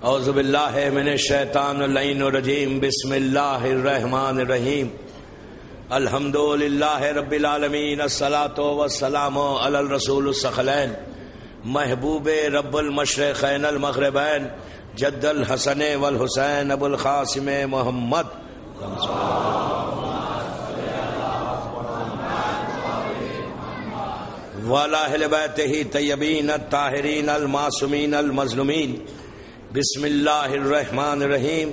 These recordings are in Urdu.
اعوذ باللہ من الشیطان اللعین الرجیم بسم اللہ الرحمن الرحیم الحمد للہ رب العالمین الصلاۃ والسلام علی الرسول الثقلین محبوب رب المشرقین المغربین جد الحسن والحسین ابو القاسم محمد وعلی اہل بیتہ طیبین الطاہرین المعصومین المظلومین بسم اللہ الرحمن الرحیم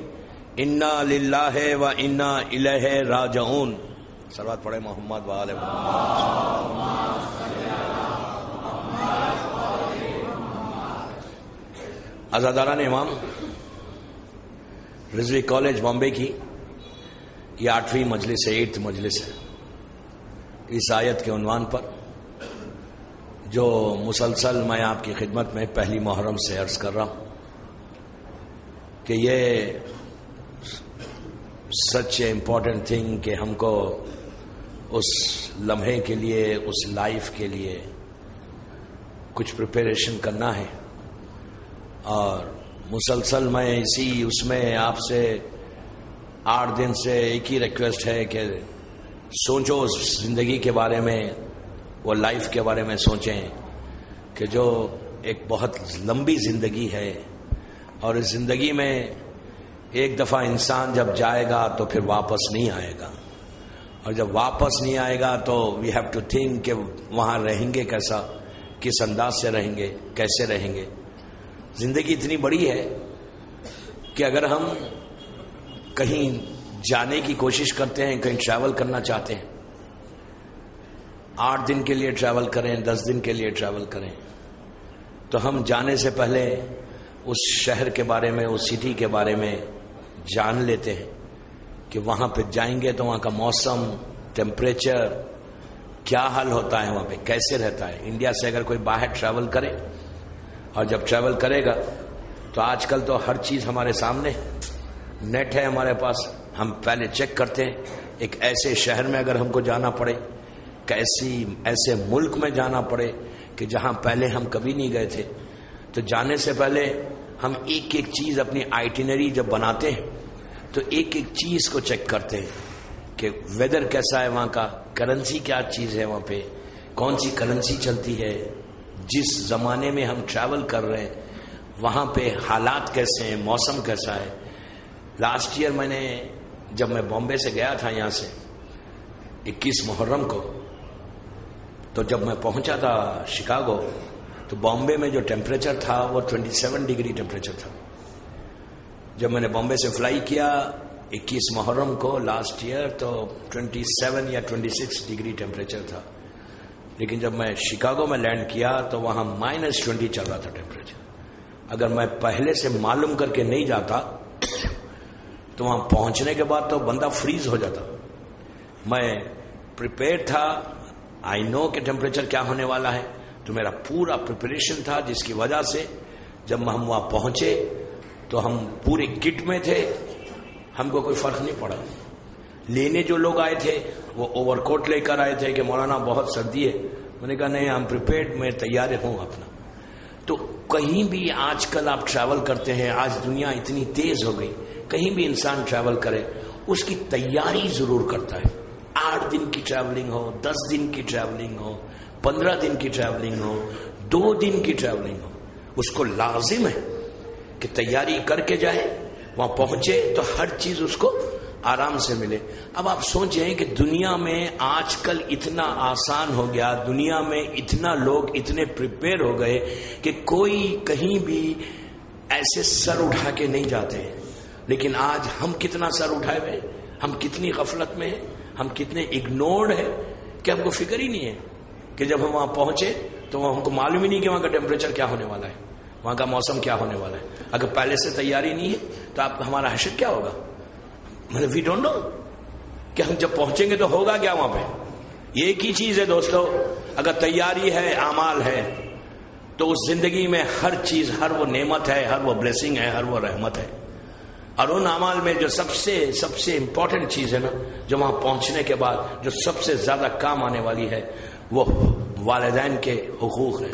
انا للہ و انا الیہ راجعون. صلوات پڑھیں محمد و آل محمد. عزاداران امام، رضوی کالج بامبے کی یہ 8ویں مجلس ہے، 8th مجلس ہے. اس آیت کے عنوان پر جو مسلسل میں آپ کی خدمت میں پہلی محرم سے عرض کر رہا ہوں کہ یہ سچ اے امپورٹنٹ تھنگ کہ ہم کو اس لمحے کے لیے، اس لائف کے لیے کچھ پریپریشن کرنا ہے. اور مسلسل میں اس میں آپ سے 8 دن سے ایک ہی ریکویسٹ ہے کہ سوچو اس زندگی کے بارے میں، وہ لائف کے بارے میں سوچیں کہ جو ایک بہت لمبی زندگی ہے، اور اس زندگی میں ایک دفعہ انسان جب جائے گا تو پھر واپس نہیں آئے گا، اور جب واپس نہیں آئے گا تو وی ہیو ٹو تھنک کہ وہاں رہیں گے کیسا، کس انداز سے رہیں گے، کیسے رہیں گے. زندگی اتنی بڑی ہے کہ اگر ہم کہیں جانے کی کوشش کرتے ہیں، کہیں ٹریول کرنا چاہتے ہیں، 8 دن کے لیے ٹریول کریں، 10 دن کے لیے ٹریول کریں، تو ہم جانے سے پہلے اس شہر کے بارے میں، اس سٹی کے بارے میں جان لیتے ہیں کہ وہاں پہ جائیں گے تو وہاں کا موسم، ٹیمپریچر کیا حال ہوتا ہے، وہاں پہ کیسے رہتا ہے. انڈیا سے اگر کوئی باہر ٹریول کرے، اور جب ٹریول کرے گا تو آج کل تو ہر چیز ہمارے سامنے، نیٹ ہے ہمارے پاس، ہم پہلے چیک کرتے ہیں. ایک ایسے شہر میں اگر ہم کو جانا پڑے، ایسے ملک میں جانا پڑے کہ جہاں پہلے ہم کبھی نہیں گئے تھے، تو جانے سے پہلے ہم ایک ایک چیز اپنی آئٹنری جب بناتے ہیں تو ایک ایک چیز کو چیک کرتے ہیں کہ ویدر کیسا ہے وہاں کا، کرنسی کیا چیز ہے وہاں پہ، کون سی کرنسی چلتی ہے، جس زمانے میں ہم ٹریول کر رہے ہیں وہاں پہ حالات کیسے ہیں، موسم کیسا ہے. لاسٹ ایئر میں نے جب میں بامبے سے گیا تھا یہاں سے 21 محرم کو، تو جب میں پہنچا تھا شکاگو تو بامبے میں جو ٹیمپریچر تھا وہ 27 ڈگری ٹیمپریچر تھا. جب میں نے بامبے سے فلائی کیا 21 محرم کو لاسٹ ایئر تو 27 یا 26 ڈگری ٹیمپریچر تھا. لیکن جب میں شکاگو میں لینڈ کیا تو وہاں -20 چل رہا تھا ٹیمپریچر. اگر میں پہلے سے معلوم کر کے نہیں جاتا تو وہاں پہنچنے کے بعد تو بندہ فریز ہو جاتا. میں پریپیئر تھا، آئی نو کہ ٹیمپریچر کیا ہونے والا ہے، تو میرا پورا پریپریشن تھا، جس کی وجہ سے جب ہم وہاں پہنچے تو ہم پورے کٹ میں تھے، ہم کو کوئی فرق نہیں پڑا. لینے جو لوگ آئے تھے وہ اوور کوٹ لے کر آئے تھے کہ مولانا بہت سردی ہے. میں نے کہا نہیں، ہم پریپیئرڈ، میں تیار ہوں اپنا. تو کہیں بھی آج کل آپ ٹریول کرتے ہیں، آج دنیا اتنی تیز ہو گئی، کہیں بھی انسان ٹریول کرے اس کی تیاری ضرور کرتا ہے. 8 دن کی ٹریولنگ ہو، 10 دن کی ٹریولنگ ہو، 15 دن کی ٹریولنگ ہو، 2 دن کی ٹریولنگ ہو، اس کو لازم ہے کہ تیاری کر کے جائے، وہاں پہنچے تو ہر چیز اس کو آرام سے ملے. اب آپ سوچیں کہ دنیا میں آج کل اتنا آسان ہو گیا، دنیا میں اتنا لوگ اتنے پریپیئر ہو گئے کہ کوئی کہیں بھی ایسے سر اٹھا کے نہیں جاتے. لیکن آج ہم کتنا سر اٹھائے ہوئے، ہم کتنی غفلت میں ہیں، ہم کتنے اگنورڈ ہیں کہ ہم کو فکر ہی نہیں ہے کہ جب ہم وہاں پہنچے تو ہم کو معلوم ہی نہیں کہ وہاں کا ٹیمپریچر کیا ہونے والا ہے، وہاں کا موسم کیا ہونے والا ہے. اگر پہلے سے تیاری نہیں ہے تو آپ ہمارا حشر کیا ہوگا؟ وی ڈونٹ نو کہ ہم جب پہنچیں گے تو ہوگا کیا وہاں پہ. یہ ایک ہی چیز ہے دوستو، اگر تیاری ہے، اعمال ہے، تو اس زندگی میں ہر چیز، ہر وہ نعمت ہے، ہر وہ بلیسنگ ہے، ہر وہ رحمت ہے. اور ان اعمال میں جو سب سے امپورٹنٹ چیز ہے نا، جو وہاں پہنچنے کے بعد جو سب سے زیادہ کام آنے والی ہے، وہ والدین کے حقوق ہیں،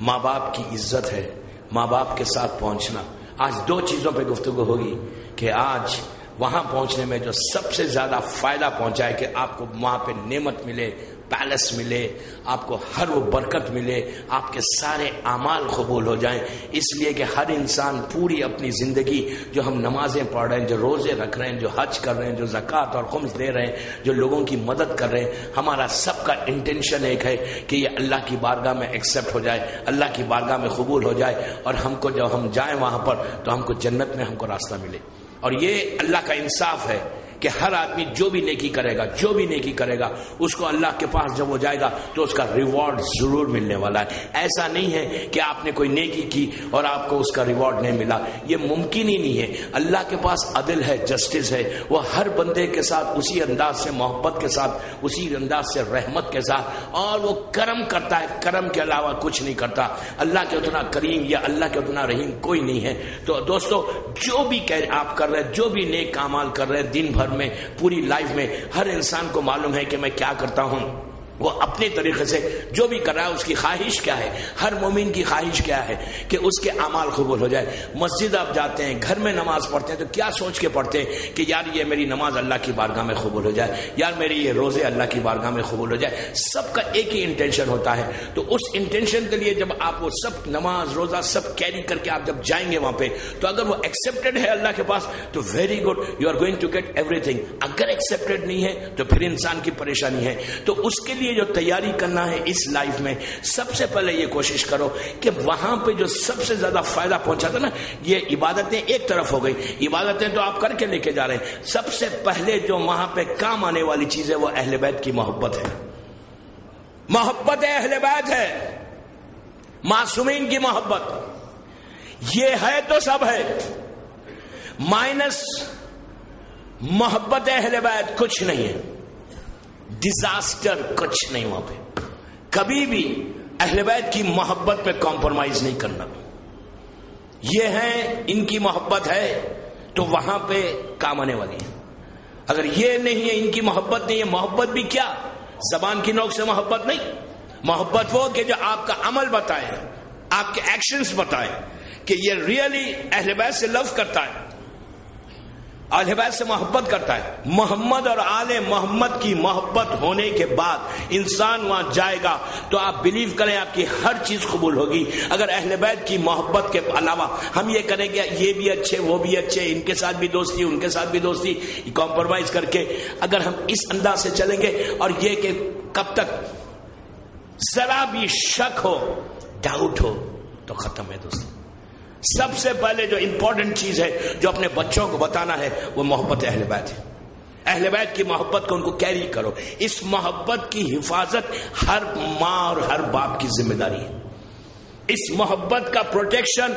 ماں باپ کی عزت ہے، ماں باپ کے ساتھ پہنچنا، آج دو چیزوں پہ گفتگو ہوگی کہ آج وہاں پہنچنے میں جو سب سے زیادہ فائدہ پہنچا ہے کہ آپ کو وہاں پہ نعمت ملے، پیلس ملے، آپ کو ہر وہ برکت ملے، آپ کے سارے اعمال قبول ہو جائیں، اس لیے کہ ہر انسان پوری اپنی زندگی جو ہم نمازیں پڑھ رہے ہیں، جو روزے رکھ رہے ہیں، جو حج کر رہے ہیں، جو زکوٰۃ اور خمس دے رہے ہیں، جو لوگوں کی مدد کر رہے ہیں، ہمارا سب کا انٹینشن ایک ہے کہ یہ اللہ کی بارگاہ میں ایکسیپٹ ہو جائے، اللہ کی بارگاہ میں قبول ہو جائے، اور ہم کو جب ہم جائیں وہاں پر تو ہم کو جنت میں ہم کو راستہ ملے۔ اور یہ اللہ کا انصاف ہے کہ ہر آدمی جو بھی نیکی کرے گا، جو بھی نیکی کرے گا، اس کو اللہ کے پاس جب وہ جائے گا تو اس کا ریوارڈ ضرور ملنے والا ہے۔ ایسا نہیں ہے کہ آپ نے کوئی نیکی کی اور آپ کو اس کا ریوارڈ نہیں ملا، یہ ممکن ہی نہیں ہے۔ اللہ کے پاس عدل ہے، جسٹس ہے، وہ ہر بندے کے ساتھ اسی انداز سے محبت کے ساتھ، اسی انداز سے رحمت کے ساتھ، اور وہ کرم کرتا ہے، کرم کے علاوہ کچھ نہیں کرتا۔ اللہ کے اتنا کریم یا اللہ کے اتنا رحیم کوئی نہیں ہے۔ تو دوستو، جو بھی آپ کر رہے ہیں، جو بھی نیک اعمال کر رہے ہیں دن بھر میں، پوری لائف میں، ہر انسان کو معلوم ہے کہ میں کیا کرتا ہوں، وہ اپنے طریقے سے جو بھی کر رہا ہے اس کی خواہش کیا ہے، ہر مومن کی خواہش کیا ہے کہ اس کے اعمال قبول ہو جائے۔ مسجد آپ جاتے ہیں، گھر میں نماز پڑھتے ہیں تو کیا سوچ کے پڑھتے ہیں کہ یار یہ میری نماز اللہ کی بارگاہ میں قبول ہو جائے، یار میری یہ روزے اللہ کی بارگاہ میں قبول ہو جائے۔ سب کا ایک ہی انٹینشن ہوتا ہے۔ تو اس انٹینشن کے لیے جب آپ وہ سب نماز روزہ سب کیری کر کے آپ جب جائیں گے وہاں پہ، تو اگر وہ ایکسیپٹڈ ہے اللہ کے پاس تو very good, you are going to get everything. اگر ایکسیپٹڈ نہیں ہے تو پھر انسان کی پریشانی ہے۔ تو اس کے لیے جو تیاری کرنا ہے اس لائف میں، سب سے پہلے یہ کوشش کرو کہ وہاں پہ جو سب سے زیادہ فائدہ پہنچا تھا نا، یہ عبادتیں ایک طرف ہو گئی، عبادتیں تو آپ کر کے لے کے جا رہے ہیں، سب سے پہلے جو وہاں پہ کام آنے والی چیز ہے وہ اہل بیت کی محبت ہے۔ محبت اہل بیت ہے، معصومین کی محبت، یہ ہے تو سب ہے، مائنس محبت اہل بیت کچھ نہیں ہے، ڈیزاسٹر کچھ نہیں۔ وہاں پہ کبھی بھی اہل بیت کی محبت میں کمپرومائز نہیں کرنا۔ یہ ہے، ان کی محبت ہے تو وہاں پہ کام آنے والی ہے۔ اگر یہ نہیں ہے، ان کی محبت نہیں ہے، محبت بھی کیا زبان کی نوک سے محبت نہیں، محبت وہ کہ جو آپ کا عمل بتائے، آپ کے ایکشنز بتائے کہ یہ ریئلی اہل بیت سے لو کرتا ہے، اہل بیت سے محبت کرتا ہے۔ محمد اور آل محمد کی محبت ہونے کے بعد انسان وہاں جائے گا تو آپ بلیو کریں آپ کی ہر چیز قبول ہوگی۔ اگر اہل بیت کی محبت کے علاوہ ہم یہ کریں کہ یہ بھی اچھے وہ بھی اچھے، ان کے ساتھ بھی دوستی ان کے ساتھ بھی دوستی، کمپرومائز کر کے اگر ہم اس انداز سے چلیں گے، اور یہ کہ کب تک ذرا بھی شک ہو، ڈاؤٹ ہو تو ختم ہے دوستو۔ سب سے پہلے جو امپورٹنٹ چیز ہے جو اپنے بچوں کو بتانا ہے وہ محبت اہل بیت ہے۔ اہل بیت کی محبت کو ان کو کیری کرو۔ اس محبت کی حفاظت ہر ماں اور ہر باپ کی ذمہ داری ہے۔ اس محبت کا پروٹیکشن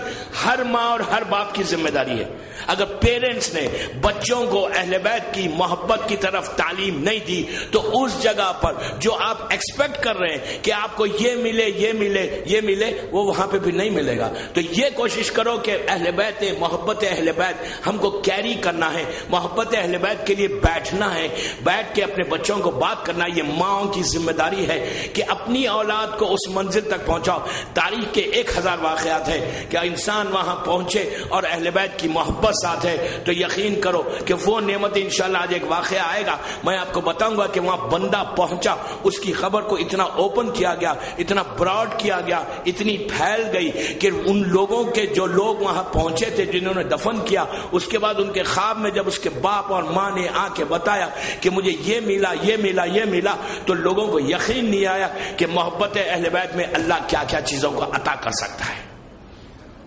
ہر ماں اور ہر باپ کی ذمہ داری ہے۔ اگر پیرنٹس نے بچوں کو اہل بیت کی محبت کی طرف تعلیم نہیں دی تو اس جگہ پر جو آپ ایکسپیکٹ کر رہے ہیں کہ آپ کو یہ ملے یہ ملے یہ ملے، وہ وہاں پہ بھی نہیں ملے گا۔ تو یہ کوشش کرو کہ اہل بیت، محبت اہل بیت ہم کو کیری کرنا ہے، محبت اہل بیت کے لیے بیٹھنا ہے، بیٹھ کے اپنے بچوں کو بات کرنا ہے۔ یہ ماؤں کی ذمہ داری ہے کہ اپنی اولاد کو اس منزل تک پہنچاؤ۔ تاریخ 1000 واقعات ہے کہ انسان وہاں پہنچے اور اہل بیت کی محبت ساتھ ہے تو یقین کرو کہ وہ نعمت انشاءاللہ آج ایک واقعہ آئے گا، میں آپ کو بتاؤں گا کہ وہاں بندہ پہنچا، اس کی خبر کو اتنا اوپن کیا گیا، اتنا براڈ کیا گیا، اتنی پھیل گئی کہ ان لوگوں کے جو لوگ وہاں پہنچے تھے جنہوں نے دفن کیا، اس کے بعد ان کے خواب میں جب اس کے باپ اور ماں نے آ کے بتایا کہ مجھے یہ ملا یہ ملا یہ ملا، تو لوگوں کو یقین نہیں آیا کہ محبت اہل بیت میں اللہ کیا کیا چیزوں کو عطا کر سکتا ہے۔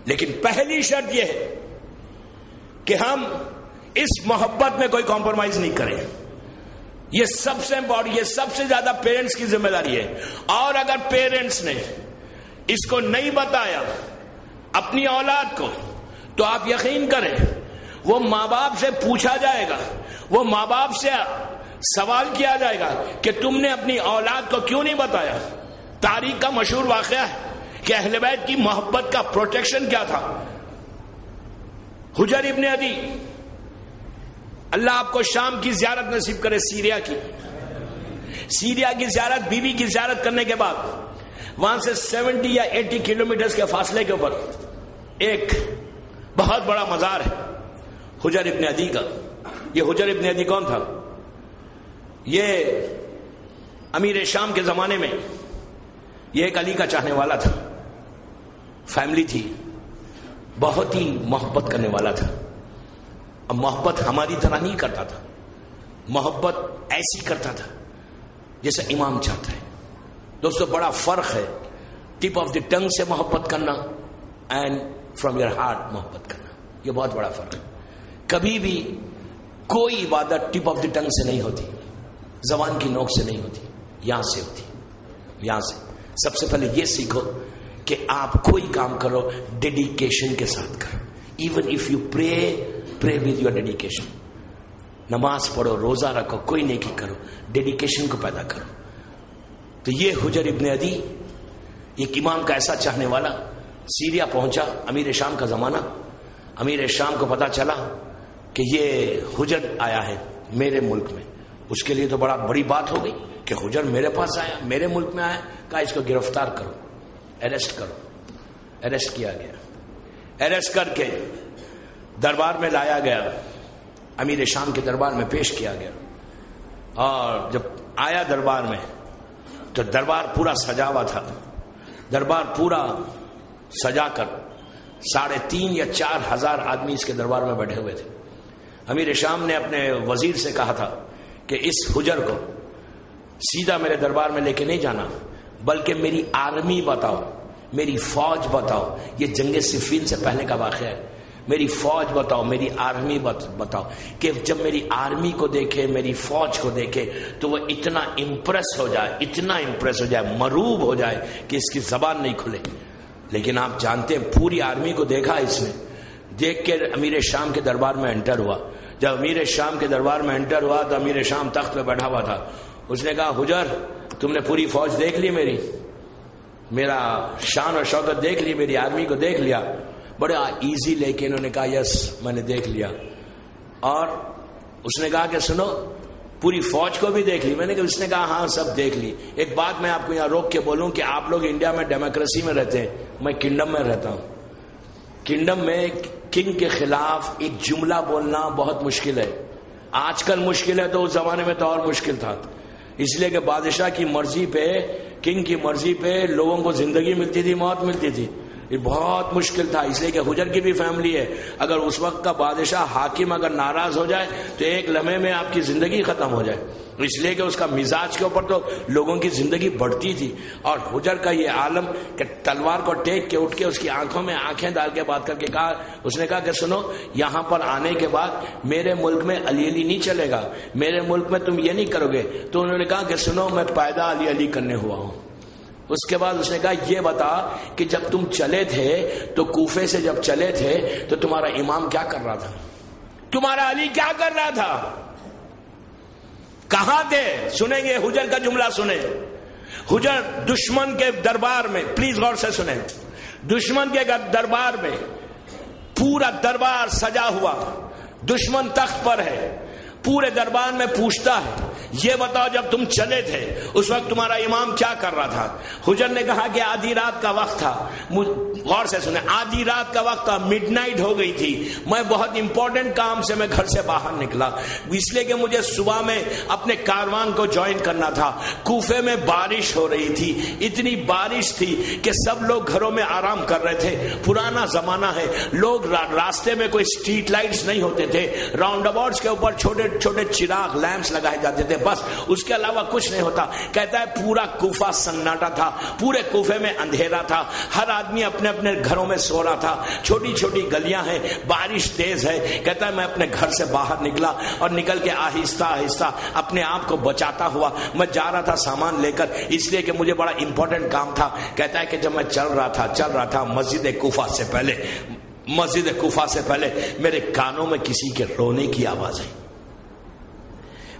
لیکن پہلی شرط یہ ہے کہ ہم اس محبت میں کوئی کمپرومائز نہیں کریں۔ یہ سب سے امپورٹنٹ، یہ سب سے زیادہ پیرنٹس کی ذمہ داری ہے۔ اور اگر پیرنٹس نے اس کو نہیں بتایا اپنی اولاد کو تو آپ یقین کریں وہ ماں باپ سے پوچھا جائے گا، وہ ماں باپ سے سوال کیا جائے گا کہ تم نے اپنی اولاد کو کیوں نہیں بتایا۔ تاریخ کا مشہور واقعہ ہے کہ اہل بیت کی محبت کا پروٹیکشن کیا تھا۔ حجر ابن عدی، اللہ آپ کو شام کی زیارت نصیب کرے، سیریا کی زیارت، بیوی کی زیارت کرنے کے بعد وہاں سے 70 یا 80 کلومیٹرز کے فاصلے کے اوپر ایک بہت بڑا مزار ہے حجر ابن عدی کا. یہ حجر ابن عدی کون تھا؟ یہ امیر شام کے زمانے میں یہ ایک علی کا چاہنے والا تھا. فیملی تھی, بہت ہی محبت کرنے والا تھا. اب محبت ہماری طرح نہیں کرتا تھا, محبت ایسی کرتا تھا جیسے امام چاہتا ہے. دوستو بڑا فرق ہے ٹپ آف دی ٹنگ سے محبت کرنا اینڈ فرام یور ہارٹ محبت کرنا. یہ بہت بڑا فرق ہے. کبھی بھی کوئی عبادت ٹپ آف دی ٹنگ سے نہیں ہوتی, زبان کی نوک سے نہیں ہوتی, یہاں سے ہوتی. یہاں سے سب سے پہلے یہ سیکھو کہ آپ کوئی کام کرو ڈیڈیکیشن کے ساتھ کرو. Even if you pray with your dedication. نماز پڑھو, روزہ رکھو, کوئی نیکی کرو, ڈیڈیکیشن کو پیدا کرو. تو یہ حجر ابن عدی ایک امام کا ایسا چاہنے والا سیریا پہنچا, امیر شام کا زمانہ. امیر شام کو پتا چلا کہ یہ حجر آیا ہے میرے ملک میں. اس کے لیے تو بڑی بات ہو گئی کہ حجر میرے پاس آیا, میرے ملک میں آیا. کہا اس کو گرفتار کرو, اریسٹ کرو. اریسٹ کیا گیا. اریسٹ کر کے دربار میں لایا گیا, امیر شام کے دربار میں پیش کیا گیا. اور جب آیا دربار میں تو دربار پورا سجا ہوا تھا. دربار پورا سجا کر 3,500 یا 4,000 آدمی اس کے دربار میں بیٹھے ہوئے تھے. امیر شام نے اپنے وزیر سے کہا تھا کہ اس حجر کو سیدھا میرے دربار میں لے کے نہیں جانا, بلکہ میری آرمی بتاؤ, میری فوج بتاؤ. یہ جنگ صفین سے پہلے کا واقعہ ہے. میری فوج بتاؤ, میری آرمی بتاؤ. کہ جب میری آرمی کو دیکھے, میری فوج کو دیکھے تو وہ اتنا امپریس ہو جائے, اتنا امپریس ہو جائے, مروب ہو جائے کہ اس کی زبان نہیں کھلے. لیکن آپ جانتے ہیں پوری آرمی کو دیکھا اس نے. دیکھ کے امیر شام کے دربار میں انٹر ہوا. جب امیر شام کے دربار میں انٹر ہوا تو امیر شام تخت پہ بیٹھا ہوا تھا. اس نے کہا حجر تم نے پوری فوج دیکھ لی, میرا شان اور شوکت دیکھ لی, میری آرمی کو دیکھ لیا. بڑا ایزی لے کے انہوں نے کہا یس میں نے دیکھ لیا. اور اس نے کہا کہ سنو پوری فوج کو بھی دیکھ لی. میں نے کہا, اس نے کہا ہاں سب دیکھ لی. ایک بات میں آپ کو یہاں روک کے بولوں کہ آپ لوگ انڈیا میں ڈیموکریسی میں رہتے ہیں, میں کنگڈم میں رہتا ہوں. کنگڈم میں کنگ کے خلاف ایک جملہ بولنا بہت مشکل ہے. آج کل مشکل ہے تو اس زمانے میں تو اور مشکل تھا. اس لیے کہ بادشاہ کی مرضی پہ, کنگ کی مرضی پہ لوگوں کو زندگی ملتی تھی, موت ملتی تھی. یہ بہت مشکل تھا. اس لیے کہ حجر کی بھی فیملی ہے. اگر اس وقت کا بادشاہ حاکم اگر ناراض ہو جائے تو ایک لمحے میں آپ کی زندگی ختم ہو جائے. اس لیے کہ اس کا مزاج کے اوپر تو لوگوں کی زندگی بڑھتی تھی. اور حجر کا یہ عالم کہ تلوار کو ٹیک کے اٹھ کے اس کی آنکھوں میں آنکھیں ڈال کے بات کر کے کہا, اس نے کہا کہ سنو یہاں پر آنے کے بعد میرے ملک میں علی علی نہیں چلے گا, میرے ملک میں تم یہ نہیں کرو گے. تو انہوں نے کہا کہ سنو میں پیدا علی علی کرنے ہوا ہوں. اس کے بعد اس نے کہا یہ بتا کہ جب تم چلے تھے تو کوفے سے جب چلے تھے تو تمہارا امام کیا کر رہا تھا, تمہارا علی کیا کر رہا تھا, کہاں تھے؟ سنیں گے حجر کا جملہ سنیں. حجر دشمن کے دربار میں, پلیز غور سے سنیں, دشمن کے دربار میں پورا دربار سجا ہوا, دشمن تخت پر ہے, پورے دربار میں پوچھتا ہے یہ بتاؤ جب تم چلے تھے اس وقت تمہارا امام کیا کر رہا تھا. حجر نے کہا کہ آدھی رات کا وقت تھا. غور سے سنیں, آدھی رات کا وقت تھا, مڈ نائٹ ہو گئی تھی. میں بہت امپورٹنٹ کام سے میں گھر سے باہر نکلا, اس لیے کہ مجھے صبح میں اپنے کاروان کو جوائن کرنا تھا. کوفے میں بارش ہو رہی تھی, اتنی بارش تھی کہ سب لوگ گھروں میں آرام کر رہے تھے. پرانا زمانہ ہے, لوگ راستے میں کوئی اسٹریٹ لائٹس نہیں ہوتے تھے, راؤنڈ اباؤٹس کے اوپر چھوٹے چھوٹے چراغ لیمپس لگائے جاتے تھے, بس اس کے علاوہ کچھ نہیں ہوتا. کہتا ہے پورا کوفہ سناٹا تھا, پورے کوفے میں اندھیرا تھا, ہر آدمی اپنے اپنے گھروں میں سو رہا تھا, چھوٹی چھوٹی گلیاں ہیں, بارش تیز ہے. کہتا ہے میں اپنے گھر سے باہر نکلا اور نکل کے آہستہ آہستہ اپنے آپ کو بچاتا ہوا میں جا رہا تھا سامان لے کر, اس لیے کہ مجھے بڑا امپورٹنٹ کام تھا. کہتا ہے کہ جب میں چل رہا تھا مسجد کوفہ سے پہلے میرے کانوں میں کسی کے رونے کی آواز آئی.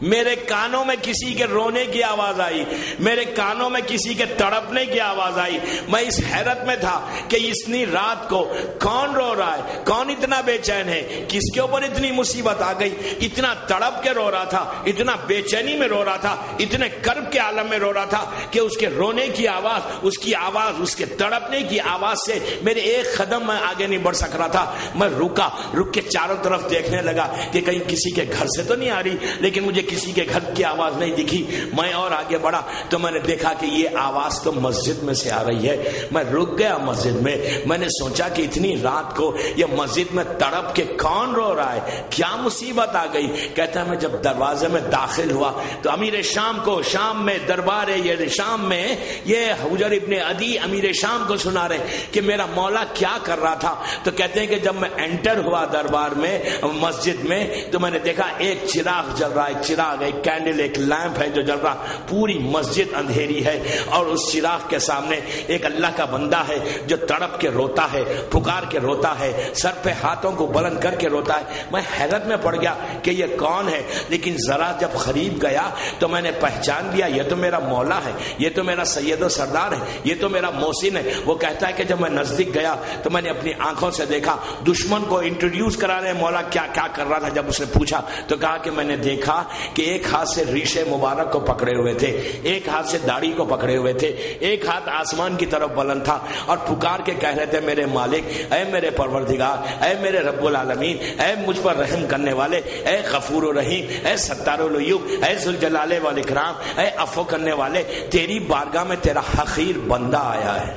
میرے کانوں میں کسی کے رونے کی آواز آئی, میرے کانوں میں کسی کے تڑپنے کی آواز آئی. میں اس حیرت میں تھا کہ اتنی رات کو کون رو رہا ہے, کون اتنا بے چین ہے, کس کے اوپر اتنی مصیبت آ گئی, اتنا تڑپ کے رو رہا تھا, اتنا بے چینی میں رو رہا تھا, اتنے کرب کے عالم میں رو رہا تھا کہ اس کے رونے کی آواز, اس کی آواز, اس کے تڑپنے کی آواز سے میرے ایک قدم میں آگے نہیں بڑھ سک رہا تھا. میں رک کے چاروں طرف دیکھنے لگا کہ کہیں کسی کے گھر سے تو نہیں آ رہی, لیکن مجھے کسی کے گھر کی آواز نہیں دکھی. میں اور آگے بڑھا تو میں نے دیکھا کہ یہ آواز تو مسجد میں سے آ رہی ہے. میں رک گیا مسجد میں. میں نے سوچا کہ اتنی رات کو یہ مسجد میں تڑپ کے کون رو رہا ہے, کیا مصیبت آ گئی. کہتا ہے میں جب دروازے میں داخل ہوا تو امیر شام کو, شام میں دربار یہ شام میں یہ حجر ابن عدی امیر شام کو سنا رہے کہ میرا مولا کیا کر رہا تھا. تو کہتے ہیں کہ جب میں انٹر ہوا دربار میں, مسجد میں, تو میں نے دیکھا ایک چراغ جل رہا ہے, چراغ, ایک کینڈل, ایک لیمپ ہے جو جل رہا. پوری مسجد اندھیری ہے اور اس چراغ کے سامنے ایک اللہ کا بندہ ہے جو تڑپ کے روتا ہے, پکار کے روتا ہے, سر پہ ہاتھوں کو بلند کر کے روتا ہے. میں حیرت میں پڑ گیا کہ یہ کون ہے, لیکن ذرا جب قریب گیا تو میں نے پہچان لیا یہ تو میرا مولا ہے, یہ تو میرا سید و سردار ہے, یہ تو میرا محسن ہے. وہ کہتا ہے کہ جب میں نزدیک گیا تو میں نے اپنی آنکھوں سے دیکھا دشمن کو انٹروڈیوس کرا رہے مولا کیا کیا کر رہا تھا. جب اس نے پوچھا تو کہا کہ میں نے دیکھا کہ ایک ہاتھ سے ریشے مبارک کو پکڑے ہوئے تھے, ایک ہاتھ سے داڑھی کو پکڑے ہوئے تھے, ایک ہاتھ آسمان کی طرف بلند تھا اور پکار کے کہہ رہے تھے میرے مالک, اے میرے پروردگار, اے میرے رب العالمین, اے مجھ پر رحم کرنے والے, اے غفور و رحیم, اے ستار العیوب, اے ذوالجلال والاکرام, اے عفو کرنے والے, تیری بارگاہ میں تیرا حقیر بندہ آیا ہے.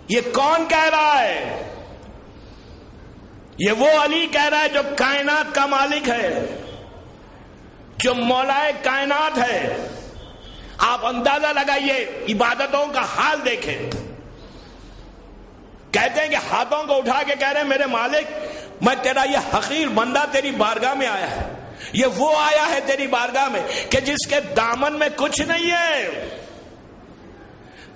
یہ کون کہہ رہا ہے؟ یہ وہ علی کہہ رہا ہے جو کائنات کا مالک ہے, جو مولائے کائنات ہے. آپ اندازہ لگائیے, عبادتوں کا حال دیکھیں. کہتے ہیں کہ ہاتھوں کو اٹھا کے کہہ رہے ہیں میرے مالک, میں تیرا یہ حقیر بندہ تیری بارگاہ میں آیا ہے. یہ وہ آیا ہے تیری بارگاہ میں کہ جس کے دامن میں کچھ نہیں ہے,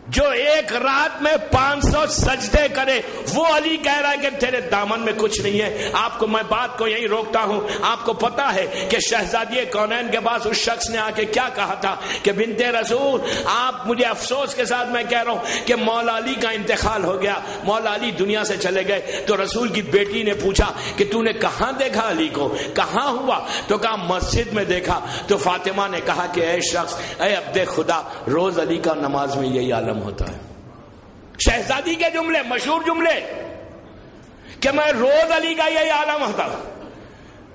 جو ایک رات میں 500 سجدے کرے. وہ علی کہہ رہا ہے کہ تیرے دامن میں کچھ نہیں ہے. آپ کو میں بات کو یہیں روکتا ہوں. آپ کو پتا ہے کہ شہزادی کونین کے پاس اس شخص نے آ کے کیا کہا تھا کہ بنت رسول, آپ, مجھے افسوس کے ساتھ میں کہہ رہا ہوں کہ مولا علی کا انتقال ہو گیا, مولا علی دنیا سے چلے گئے. تو رسول کی بیٹی نے پوچھا کہ تو نے کہاں دیکھا علی کو, کہاں ہوا؟ تو کہا مسجد میں دیکھا. تو فاطمہ نے کہا کہ اے شخص, اے عبد خدا, روز علی کا نماز میں یہی عالم ہوتا ہے. شہزادی کے جملے, مشہور جملے, کہ میں روز علی کا یہی عالم ہوتا.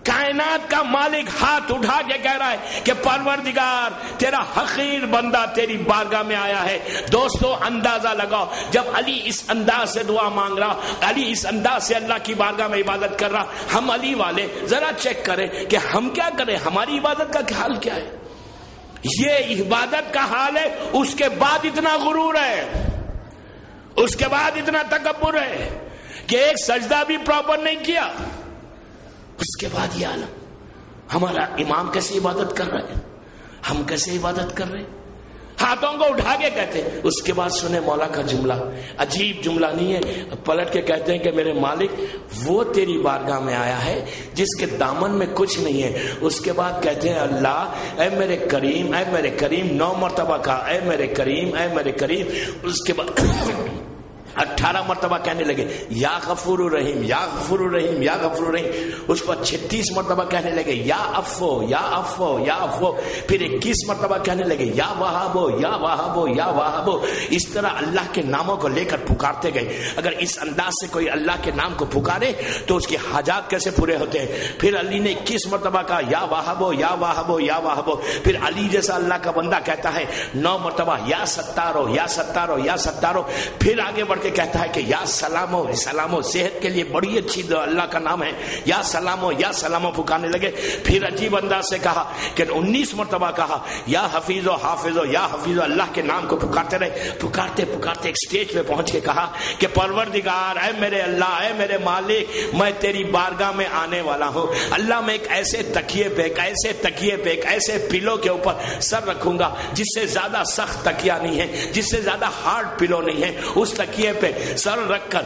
کائنات کا مالک ہاتھ اٹھا کے کہہ رہا ہے کہ پروردگار, تیرا حقیر بندہ تیری بارگاہ میں آیا ہے. دوستو اندازہ لگاؤ, جب علی اس انداز سے دعا مانگ رہا, علی اس انداز سے اللہ کی بارگاہ میں عبادت کر رہا, ہم علی والے ذرا چیک کریں کہ ہم کیا کریں, ہماری عبادت کا حال کیا ہے. یہ عبادت کا حال ہے, اس کے بعد اتنا غرور ہے, اس کے بعد اتنا تکبر ہے کہ ایک سجدہ بھی پراپر نہیں کیا. اس کے بعد یہ عالم. ہمارا امام کیسے عبادت کر رہے ہیں, ہم کیسے عبادت کر رہے ہیں, ہاتھوں کو اٹھا کے کہتے ہیں. اس کے بعد سنے مولا کا جملہ, عجیب جملہ نہیں ہے, پلٹ کے کہتے ہیں کہ میرے مالک, وہ تیری بارگاہ میں آیا ہے جس کے دامن میں کچھ نہیں ہے. اس کے بعد کہتے ہیں اللہ, اے میرے کریم, اے میرے کریم, 9 مرتبہ کہا اے میرے کریم, اے میرے کریم. اس کے بعد 18 مرتبہ کہنے لگے یا غفور الرحیم, یا غفور الرحیم, یا غفور الرحیم. اس پر 36 مرتبہ کہنے لگے یا عفو, یا عفو, یا عفو. پھر 21 مرتبہ کہنے لگے یا وہابو, یا وہابو, یا وہابو. اس طرح اللہ کے ناموں کو لے کر پکارتے گئے. اگر اس انداز سے کوئی اللہ کے نام کو پکارے تو اس کے حاجات کیسے پورے ہوتے ہیں. پھر علی نے 21 مرتبہ کہا یا وہابو, یا وہابو, یا وہابو. پھر علی جیسا اللہ کا بندہ کہتا ہے 9 مرتبہ یا ستارو, یا ستارو, یا ستارو. پھر آگے بڑھ کہتا ہے کہ یا سلامو, سلامو, صحت کے لیے بڑی اچھی اللہ کا نام ہے, یا سلامو, یا سلامو پکارنے لگے. پھر عجیب انداز سے کہا کہ 19 مرتبہ کہا یا حفیظو, حافظو, یا حفیظو. اللہ کے نام کو پکارتے رہے. پکارتے پکارتے ایک سٹیج پہ پہنچ کے کہا کہ پروردگار, اے میرے اللہ, اے میرے مالک, میں تیری بارگاہ میں آنے والا ہوں. اللہ, میں ایک ایسے تکیے پہ, ایک ایسے تکیے پہ, ایک ایسے پلو کے اوپر سر رکھوں گا جس سے زیادہ سخت تکیہ نہیں ہے, جس سے زیادہ ہارڈ پلو نہیں ہے. اس تکیے پہ سر رکھ کر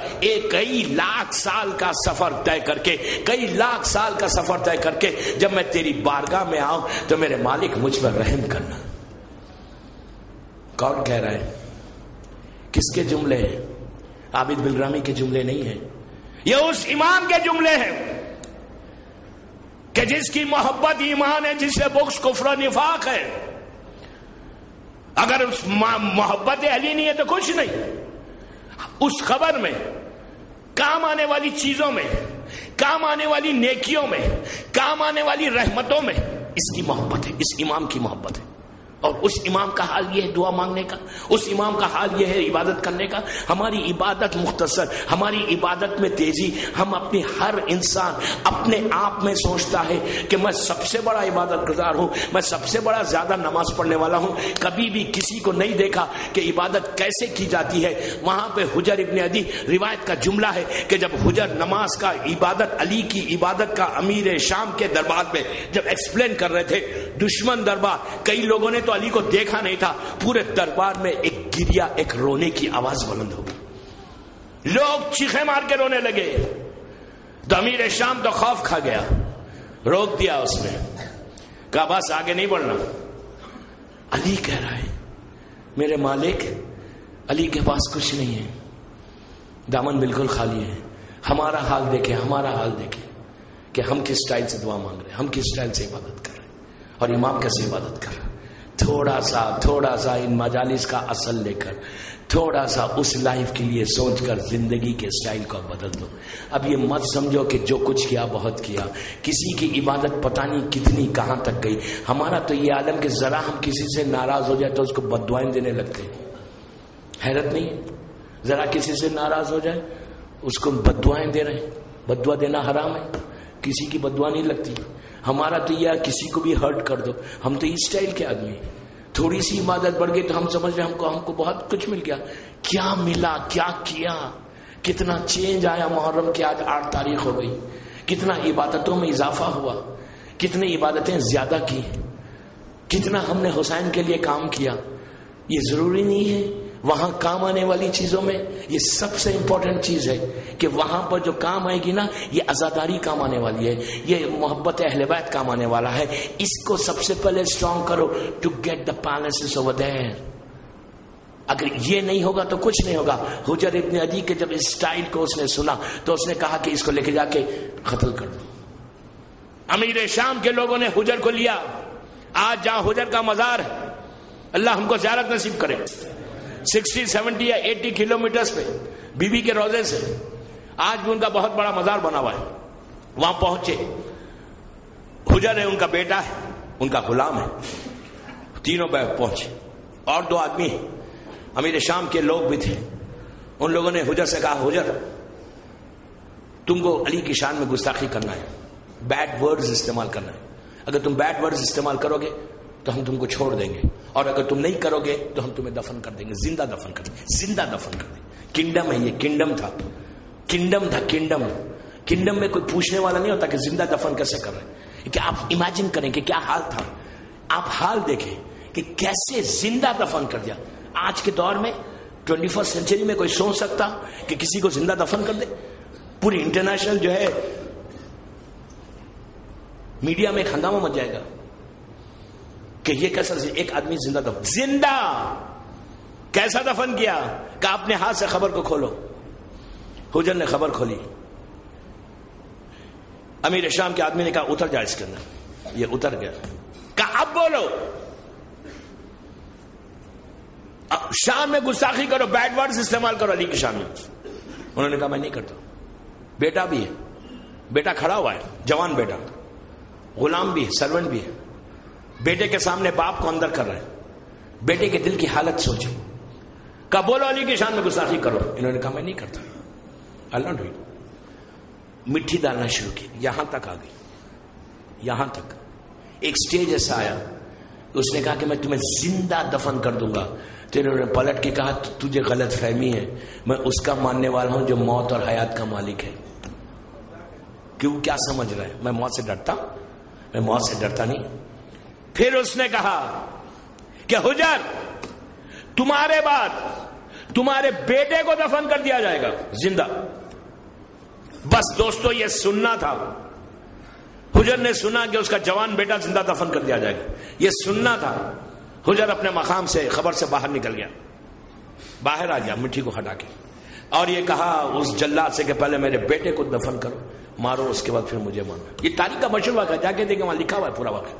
کئی لاکھ سال کا سفر طے کر کے، کئی لاکھ سال کا سفر طے کر کے جب میں تیری بارگاہ میں آؤں تو میرے مالک مجھ پر رحم کرنا. کون کہہ رہا ہے؟ کس کے جملے ہیں؟ عابد بلرامی کے جملے نہیں ہیں، یہ اس امام کے جملے ہیں کہ جس کی محبت ایمان ہے، جس سے بغض کفر و نفاق ہے. اگر اس محبت علی نہیں ہے تو کچھ نہیں. اس خبر میں، کام آنے والی چیزوں میں، کام آنے والی نیکیوں میں، کام آنے والی رحمتوں میں اس کی محبت ہے، اس امام کی محبت ہے. اور اس امام کا حال یہ ہے دعا مانگنے کا، اس امام کا حال یہ ہے عبادت کرنے کا. ہماری عبادت مختصر، ہماری عبادت میں تیزی. ہم اپنی، ہر انسان اپنے آپ میں سوچتا ہے کہ میں سب سے بڑا عبادت گزار ہوں، میں سب سے بڑا زیادہ نماز پڑھنے والا ہوں. کبھی بھی کسی کو نہیں دیکھا کہ عبادت کیسے کی جاتی ہے. وہاں پہ حجر ابن عدی روایت کا جملہ ہے کہ جب حجر نماز کا عبادت، علی کی عبادت کا امیر شام کے دربار میں جب ایکسپلین کر رہے تھے، دشمن دربار، کئی لوگوں نے تو علی کو دیکھا نہیں تھا، پورے دربار میں ایک گریا، ایک رونے کی آواز بلند ہو گئی، لوگ چیخیں مار کے رونے لگے. تو امیر شام تو خوف کھا گیا، روک دیا اس نے، کہا بس آگے نہیں بڑھنا. علی کہہ رہا ہے میرے مالک، علی کے پاس کچھ نہیں ہے، دامن بالکل خالی ہے. ہمارا حال دیکھیں، ہمارا حال دیکھیں کہ ہم کس سٹائل سے دعا مانگ رہے ہیں، ہم کس سٹائل سے عبادت کر رہے ہیں، اور امام کیسے عبادت کر رہا ہے. تھوڑا سا ان مجالس کا اصل لے کر، تھوڑا سا اس لائف کے لیے سوچ کر زندگی کے سٹائل کو بدل دو. اب یہ مت سمجھو کہ جو کچھ کیا بہت کیا، کسی کی عبادت پتہ نہیں کتنی کہاں تک گئی. ہمارا تو یہ عالم کہ ذرا ہم کسی سے ناراض ہو جائے تو اس کو بددعائیں دینے لگتے ہیں. حیرت نہیں ہے؟ ذرا کسی سے ناراض ہو جائے اس کو بددعائیں دے رہے ہیں. بددعا دینا حرام ہے، کسی کی بددعا نہیں لگتی. ہمارا تو یہ کسی کو بھی ہرٹ کر دو. ہم تو اس سٹائل کے آدمی ہیں. تھوڑی سی عبادت بڑھ گئی تو ہم سمجھ رہے ہم کو بہت کچھ مل گیا. کیا ملا، کیا کیا، کتنا چینج آیا. محرم کی آج 8 تاریخ ہو گئی، کتنا عبادتوں میں اضافہ ہوا، کتنی عبادتیں زیادہ کی، کتنا ہم نے حسین کے لیے کام کیا. یہ ضروری نہیں ہے وہاں کام آنے والی چیزوں میں، یہ سب سے امپورٹنٹ چیز ہے کہ وہاں پر جو کام آئے گی نا، یہ عزاداری کام آنے والی ہے، یہ محبت اہل بیت کام آنے والا ہے. اس کو سب سے پہلے اسٹرانگ کرو to get the places over there. اگر یہ نہیں ہوگا تو کچھ نہیں ہوگا. حجر ابن عدی کے جب اس سٹائل کو اس نے سنا تو اس نے کہا کہ اس کو لے کے جا کے قتل کر دو. امیر شام کے لوگوں نے حجر کو لیا. آج جہاں حجر کا مزار ہے، اللہ ہم کو زیارت نصیب کرے، 60 70 یا 80 کلومیٹرز پہ بی بی کے روزے سے آج بھی ان کا بہت بڑا مزار بنا ہوا ہے. وہاں پہنچے، حجر ہے، ان کا بیٹا ہے، ان کا غلام ہے، تینوں پہنچے، اور 2 آدمی ہیں. امیر شام کے لوگ بھی تھے. ان لوگوں نے حجر سے کہا حجر تم کو علی کی شان میں گستاخی کرنا ہے، بیڈ ورڈز استعمال کرنا ہے. اگر تم بیڈ ورڈز استعمال کرو گے تو ہم تم کو چھوڑ دیں گے، اور اگر تم نہیں کرو گے تو ہم تمہیں دفن کر دیں گے، زندہ دفن کر دیں گے، زندہ دفن کر دیں گے. کنڈم ہے یہ، کنڈم تھا. کنڈم میں کوئی پوچھنے والا نہیں ہوتا کہ زندہ دفن کیسے کر رہے ہیں. کہ آپ امیجن کریں کہ کیا حال تھا، آپ حال دیکھیں کہ کیسے زندہ دفن کر دیا. آج کے دور میں 21 سینچری میں کوئی سوچ سکتا کہ کسی کو زندہ دفن کر دے؟ پوری انٹرنیشنل جو ہے میڈیا میں ایک ہنگامہ مچ جائے گا کہ یہ کیسا ایک آدمی زندہ دفن، زندہ کیسا دفن کیا؟ کہ اپنے ہاتھ سے خبر کو کھولو. حجر نے خبر کھولی. امیر شام کے آدمی نے کہا اتر جا اس کے اندر. یہ اتر گیا. کہا اب بولو، شام میں گستاخی کرو، بیڈ ورڈز استعمال کرو علی کی شان میں. انہوں نے کہا میں نہیں کرتا. بیٹا بھی ہے، بیٹا کھڑا ہوا ہے، جوان بیٹا، غلام بھی ہے، سرونٹ بھی ہے. بیٹے کے سامنے باپ کو اندر کر رہے ہیں. بیٹے کے دل کی حالت سوچو. کہا بولو علی کی شان میں گستاخی کرو. انہوں نے کہا میں نہیں کرتا. اللہ ڈو. مٹھی ڈالنا شروع کی، یہاں تک آ گئی، یہاں تک. ایک سٹیج ایسا آیا، اس نے کہا کہ میں تمہیں زندہ دفن کر دوں گا. تو انہوں نے پلٹ کے کہا تجھے غلط فہمی ہے، میں اس کا ماننے والا ہوں جو موت اور حیات کا مالک ہے. کیوں، کیا سمجھ رہا ہے؟ میں موت سے ڈرتا؟ میں موت سے ڈرتا نہیں. پھر اس نے کہا کہ حجر تمہارے بعد تمہارے بیٹے کو دفن کر دیا جائے گا زندہ. بس دوستو یہ سننا تھا. حجر نے سنا کہ اس کا جوان بیٹا زندہ دفن کر دیا جائے گا, یہ سننا تھا. حجر اپنے مقام سے خبر سے باہر نکل گیا, باہر آ گیا مٹھی کو ہٹا کے, اور یہ کہا اس جلاد سے کہ پہلے میرے بیٹے کو دفن کرو, مارو, اس کے بعد پھر مجھے مارو. یہ تاریخ کا مشہور واقعہ, جا کے دیکھیں وہاں لکھا ہوا ہے پورا واقعہ.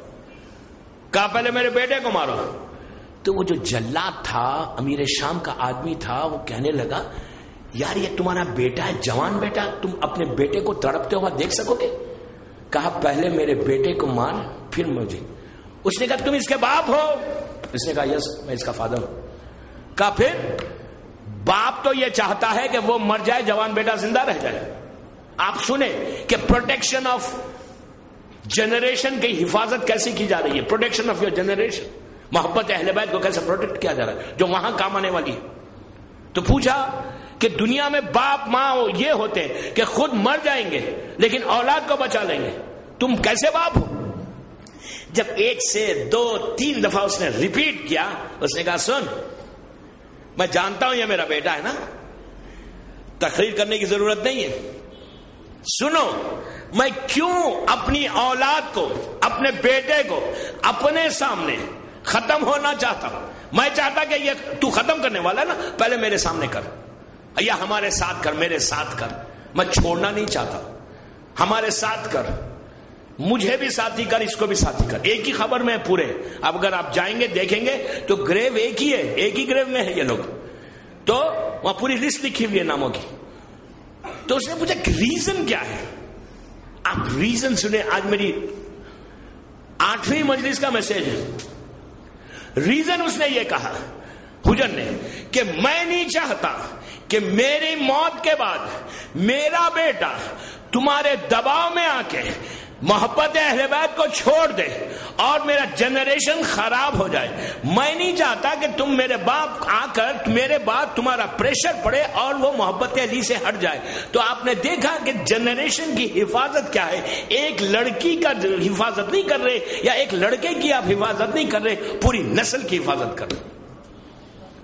کہا پہلے میرے بیٹے کو مارو. تو وہ جو جلاد تھا, امیر شام کا آدمی تھا, وہ کہنے لگا یار یہ تمہارا بیٹا ہے, جوان بیٹا, تم اپنے بیٹے کو تڑپتے ہوا دیکھ سکو گے؟ کہا پہلے میرے بیٹے کو مار پھر مجھے. اس نے کہا تم اس کے باپ ہو؟ اس نے کہا یس میں اس کا فادر ہوں. کہا پھر باپ تو یہ چاہتا ہے کہ وہ مر جائے, جوان بیٹا زندہ رہ جائے. آپ سنیں کہ پروٹیکشن آف جنریشن کی حفاظت کیسے کی جا رہی ہے, پروٹیکشن آف یور جنریشن, محبت اہل بیت کو کیسے پروٹیکٹ کیا جا رہا ہے جو وہاں کام آنے والی ہے. تو پوچھا کہ دنیا میں باپ ماں یہ ہوتے کہ خود مر جائیں گے لیکن اولاد کو بچا لیں گے, تم کیسے باپ ہو؟ جب 1 سے 2 3 دفعہ اس نے ریپیٹ کیا, اس نے کہا سن میں جانتا ہوں یہ میرا بیٹا ہے نا, تقریر کرنے کی ضرورت نہیں ہے, سنو میں کیوں اپنی اولاد کو, اپنے بیٹے کو اپنے سامنے ختم ہونا چاہتا ہوں. میں چاہتا کہ یہ تو ختم کرنے والا ہے نا, پہلے میرے سامنے کر, یا ہمارے ساتھ کر, میرے ساتھ کر, میں چھوڑنا نہیں چاہتا, ہمارے ساتھ کر, مجھے بھی ساتھی کر, اس کو بھی ساتھی کر. ایک ہی خبر میں پورے, اب اگر آپ جائیں گے دیکھیں گے تو گریو ایک ہی ہے, ایک ہی گریو میں ہے یہ لوگ. تو وہاں پوری لسٹ لکھی ہوئی ہے ناموں کی. تو اس نے پوچھا کہ ریزن کیا ہے؟ آپ ریزن سنیں, آج میری 8ویں مجلس کا میسج ہے. ریزن اس نے یہ کہا, حجر نے, کہ میں نہیں چاہتا کہ میری موت کے بعد میرا بیٹا تمہارے دباؤ میں آ کے محبت اہل بیت کو چھوڑ دے اور میرا جنریشن خراب ہو جائے. میں نہیں چاہتا کہ تم میرے باپ آ کر میرے بعد تمہارا پریشر پڑے اور وہ محبت علی سے ہٹ جائے. تو آپ نے دیکھا کہ جنریشن کی حفاظت کیا ہے, ایک لڑکی کا حفاظت نہیں کر رہے یا ایک لڑکے کی آپ حفاظت نہیں کر رہے, پوری نسل کی حفاظت کر رہے,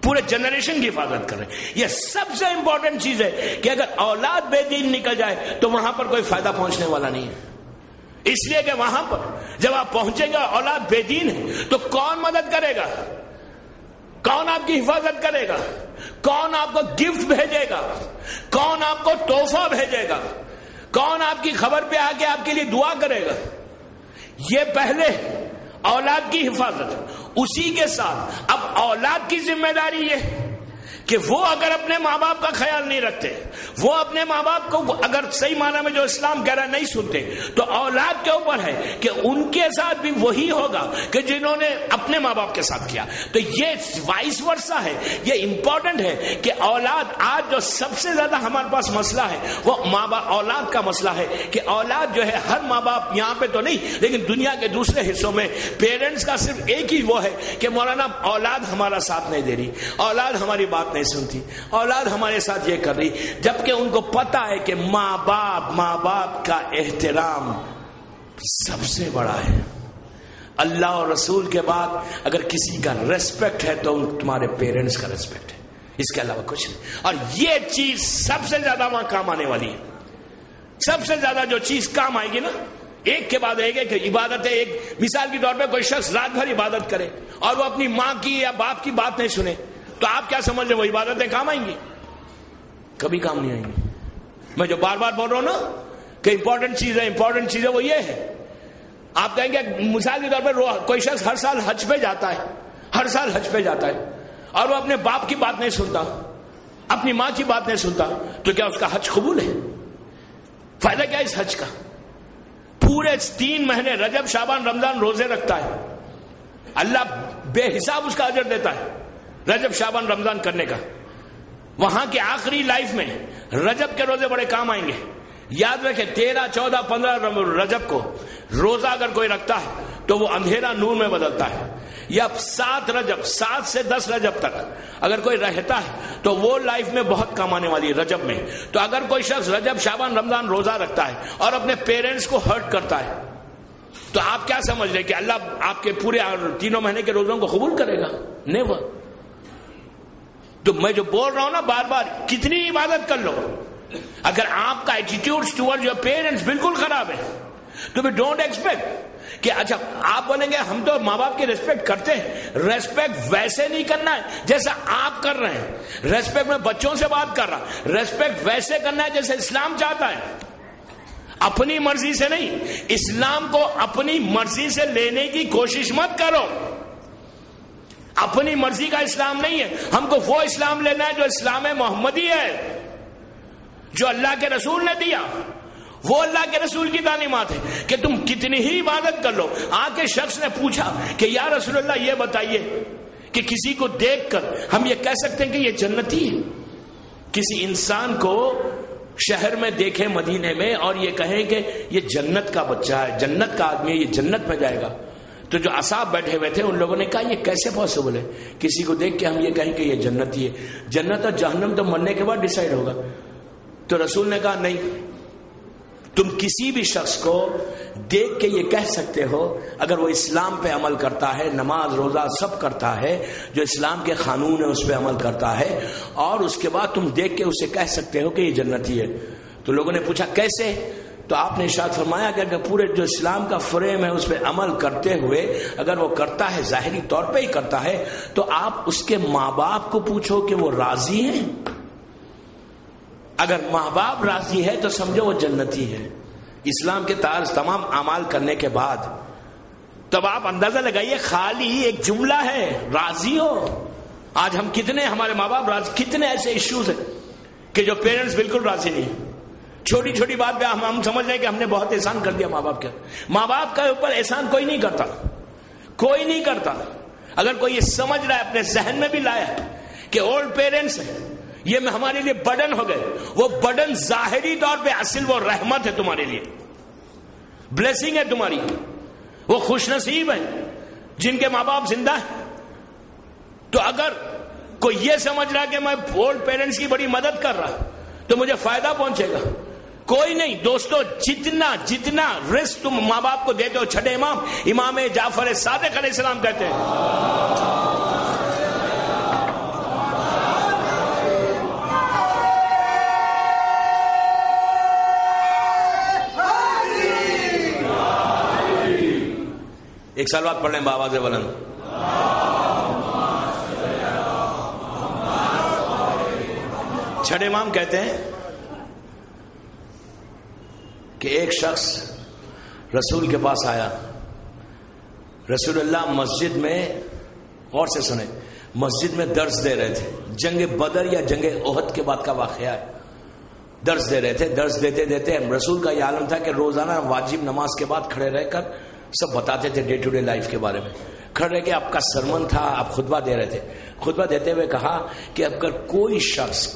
پورے جنریشن کی حفاظت کر رہے ہیں. یہ سب سے امپورٹنٹ چیز ہے کہ اگر اولاد بے دین نکل جائے تو وہاں پر کوئی فائدہ پہنچنے والا نہیں ہے. اس لیے کہ وہاں پر جب آپ پہنچیں گے اولاد بے دین ہے تو کون مدد کرے گا, کون آپ کی حفاظت کرے گا, کون آپ کو گفٹ بھیجے گا, کون آپ کو تحفہ بھیجے گا, کون آپ کی خبر پہ آ کے آپ کے لیے دعا کرے گا. یہ پہلے اولاد کی حفاظت, اسی کے ساتھ اب اولاد کی ذمہ داری یہ کہ وہ اگر اپنے ماں باپ کا خیال نہیں رکھتے, وہ اپنے ماں باپ کو اگر صحیح معنی میں جو اسلام کہہ رہا ہے نہیں سنتے, تو اولاد کے اوپر ہے کہ ان کے ساتھ بھی وہی ہوگا کہ جنہوں نے اپنے ماں باپ کے ساتھ کیا. تو یہ وائس ورسا ہے, یہ امپورٹنٹ ہے کہ اولاد, آج جو سب سے زیادہ ہمارے پاس مسئلہ ہے وہ ماں باپ اولاد کا مسئلہ ہے کہ اولاد جو ہے, ہر ماں باپ یہاں پہ تو نہیں لیکن دنیا کے دوسرے حصوں میں پیرنٹس کا صرف ایک ہی وہ ہے کہ مولانا اولاد ہمارا ساتھ نہیں دے رہی, اولاد ہماری بات نہیں سنتی, اولاد ہمارے ساتھ یہ کر رہی, جبکہ ان کو پتا ہے کہ ماں باپ کا احترام سب سے بڑا ہے. اللہ اور رسول کے بعد اگر کسی کا ریسپیکٹ ہے تو تمہارے پیرنٹس کا ریسپیکٹ ہے, اس کے علاوہ کچھ نہیں. اور یہ چیز سب سے زیادہ وہاں کام آنے والی ہے. سب سے زیادہ جو چیز کام آئے گی نا, ایک کے بعد ایک کہ عبادت ہے. ایک مثال کے طور پہ کوئی شخص رات بھر عبادت کرے اور وہ اپنی ماں کی یا باپ کی بات نہیں سنے, تو آپ کیا سمجھ رہے وہ عبادتیں کام آئیں گی؟ کبھی کام نہیں آئیں گی. میں جو بار بار بول رہا ہوں نا کہ امپورٹنٹ چیز ہے وہ یہ ہے. آپ کہیں گے مثال کے طور پر کوئی شخص ہر سال حج پہ جاتا ہے, اور وہ اپنے باپ کی بات نہیں سنتا, اپنی ماں کی بات نہیں سنتا, تو کیا اس کا حج قبول ہے؟ فائدہ کیا اس حج کا؟ پورے 3 مہینے رجب شعبان رمضان روزے رکھتا ہے, اللہ بے حساب اس کا اجر دیتا ہے رجب شعبان رمضان کرنے کا. وہاں کے آخری لائف میں رجب کے روزے بڑے کام آئیں گے. یاد رکھے 13, 14, 15 رجب کو روزہ اگر کوئی رکھتا ہے تو وہ اندھیرا نور میں بدلتا ہے. یا 7 سے 10 رجب تک اگر کوئی رہتا ہے تو وہ لائف میں بہت کام آنے والی ہے رجب میں. تو اگر کوئی شخص رجب شعبان رمضان روزہ رکھتا ہے اور اپنے پیرنٹس کو ہرٹ کرتا ہے, تو آپ کیا سمجھ رہے کہ اللہ آپ کے پورے 3 مہینے کے روزوں کو قبول کرے گا؟ نیور. تو میں جو بول رہا ہوں نا بار بار، کتنی عبادت کر لو، اگر آپ کا ایٹیٹیوڈ ٹورڈ یور پیرنٹس بالکل خراب ہے تو بھی ڈونٹ ایکسپیکٹ کہ اچھا آپ بولیں گے ہم تو ماں باپ کی ریسپیکٹ کرتے ہیں. ریسپیکٹ ویسے نہیں کرنا ہے جیسا آپ کر رہے ہیں. ریسپیکٹ میں بچوں سے بات کر رہا، ریسپیکٹ ویسے کرنا ہے جیسے اسلام چاہتا ہے، اپنی مرضی سے نہیں. اسلام کو اپنی مرضی سے لینے کی کوشش مت کرو. اپنی مرضی کا اسلام نہیں ہے. ہم کو وہ اسلام لینا ہے جو اسلام محمدی ہے، جو اللہ کے رسول نے دیا. وہ اللہ کے رسول کی تعلیمات ہے کہ تم کتنی ہی عبادت کر لو. آ کے شخص نے پوچھا کہ یا رسول اللہ یہ بتائیے کہ کسی کو دیکھ کر ہم یہ کہہ سکتے ہیں کہ یہ جنتی ہے؟ کسی انسان کو شہر میں دیکھیں مدینے میں اور یہ کہیں کہ یہ جنت کا بچہ ہے، جنت کا آدمی ہے، یہ جنت میں جائے گا، تو جو اصحاب بیٹھے ہوئے تھے ان لوگوں نے کہا یہ کیسے پاسبل ہے کسی کو دیکھ کے ہم یہ کہیں کہ یہ جنتی ہے؟ جنت اور جہنم تو مرنے کے بعد ڈیسائیڈ ہوگا. تو رسول نے کہا نہیں، تم کسی بھی شخص کو دیکھ کے یہ کہہ سکتے ہو اگر وہ اسلام پہ عمل کرتا ہے، نماز روزہ سب کرتا ہے، جو اسلام کے قانون ہے اس پہ عمل کرتا ہے، اور اس کے بعد تم دیکھ کے اسے کہہ سکتے ہو کہ یہ جنتی ہے. تو لوگوں نے پوچھا کیسے؟ تو آپ نے ارشاد فرمایا کہ اگر پورے جو اسلام کا فریم ہے اس پہ عمل کرتے ہوئے اگر وہ کرتا ہے، ظاہری طور پہ ہی کرتا ہے، تو آپ اس کے ماں باپ کو پوچھو کہ وہ راضی ہیں. اگر ماں باپ راضی ہے تو سمجھو وہ جنتی ہے. اسلام کے تمام اعمال کرنے کے بعد تب آپ اندازہ لگائیے، خالی ایک جملہ ہے راضی ہو. آج ہم کتنے ہمارے ماں باپ راضی، کتنے ایسے ایشوز ہیں کہ جو پیرنٹس بالکل راضی نہیں. چھوٹی چھوٹی بات پہ ہم سمجھ رہے ہیں کہ ہم نے بہت احسان کر دیا ماں باپ کے. ماں باپ کے اوپر احسان کوئی نہیں کرتا، کوئی نہیں کرتا. اگر کوئی یہ سمجھ رہا ہے، اپنے ذہن میں بھی لایا کہ اولڈ پیرنٹس ہیں یہ ہمارے لیے برڈن ہو گئے، وہ برڈن ظاہری طور پہ اصل وہ رحمت ہے تمہارے لیے، بلیسنگ ہے تمہاری. وہ خوش نصیب ہیں جن کے ماں باپ زندہ ہیں. تو اگر کوئی یہ سمجھ رہا کہ میں اولڈ پیرنٹس کی بڑی مدد کر رہا تو مجھے فائدہ پہنچے گا، کوئی نہیں. دوستو جتنا رزق تم ماں باپ کو دیتے ہو، چھٹے امام جعفر صادق علیہ السلام کہتے ہیں ایک سال بعد پڑھ لیں بآواز بلند. چھٹے امام کہتے ہیں کہ ایک شخص رسول کے پاس آیا. رسول اللہ مسجد میں، غور سے سنیں، مسجد میں درس دے رہے تھے. جنگ بدر یا جنگ احد کے بعد کا واقعہ ہے. درس دے رہے تھے. درس دیتے دیتے رسول کا یہ عالم تھا کہ روزانہ واجب نماز کے بعد کھڑے رہ کر سب بتاتے تھے ڈے ٹو ڈے لائف کے بارے میں. کھڑے رہ کے آپ کا سرمن تھا، آپ خطبہ دے رہے تھے. خطبہ دیتے ہوئے کہا کہ اگر کوئی شخص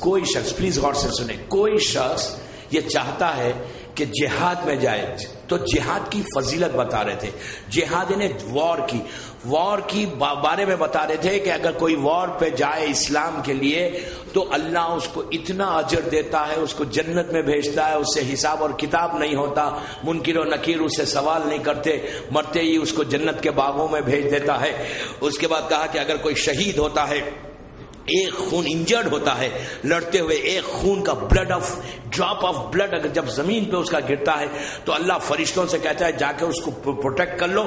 پلیز غور سے سنیں، کوئی شخص یہ چاہتا ہے کہ جہاد میں جائے تو جہاد کی فضیلت بتا رہے تھے. جہاد یعنی وار کی بارے میں بتا رہے تھے کہ اگر کوئی وار پہ جائے اسلام کے لیے تو اللہ اس کو اتنا اجر دیتا ہے، اس کو جنت میں بھیجتا ہے، اس سے حساب اور کتاب نہیں ہوتا، منکر و نکیر اس سے سوال نہیں کرتے، مرتے ہی اس کو جنت کے باغوں میں بھیج دیتا ہے. اس کے بعد کہا کہ اگر کوئی شہید ہوتا ہے، ایک خون انجرڈ ہوتا ہے لڑتے ہوئے، ایک خون کا ڈراپ آف بلڈ اگر جب زمین پہ اس کا گرتا ہے تو اللہ فرشتوں سے کہتا ہے جا کے اس کو پروٹیکٹ کر لو،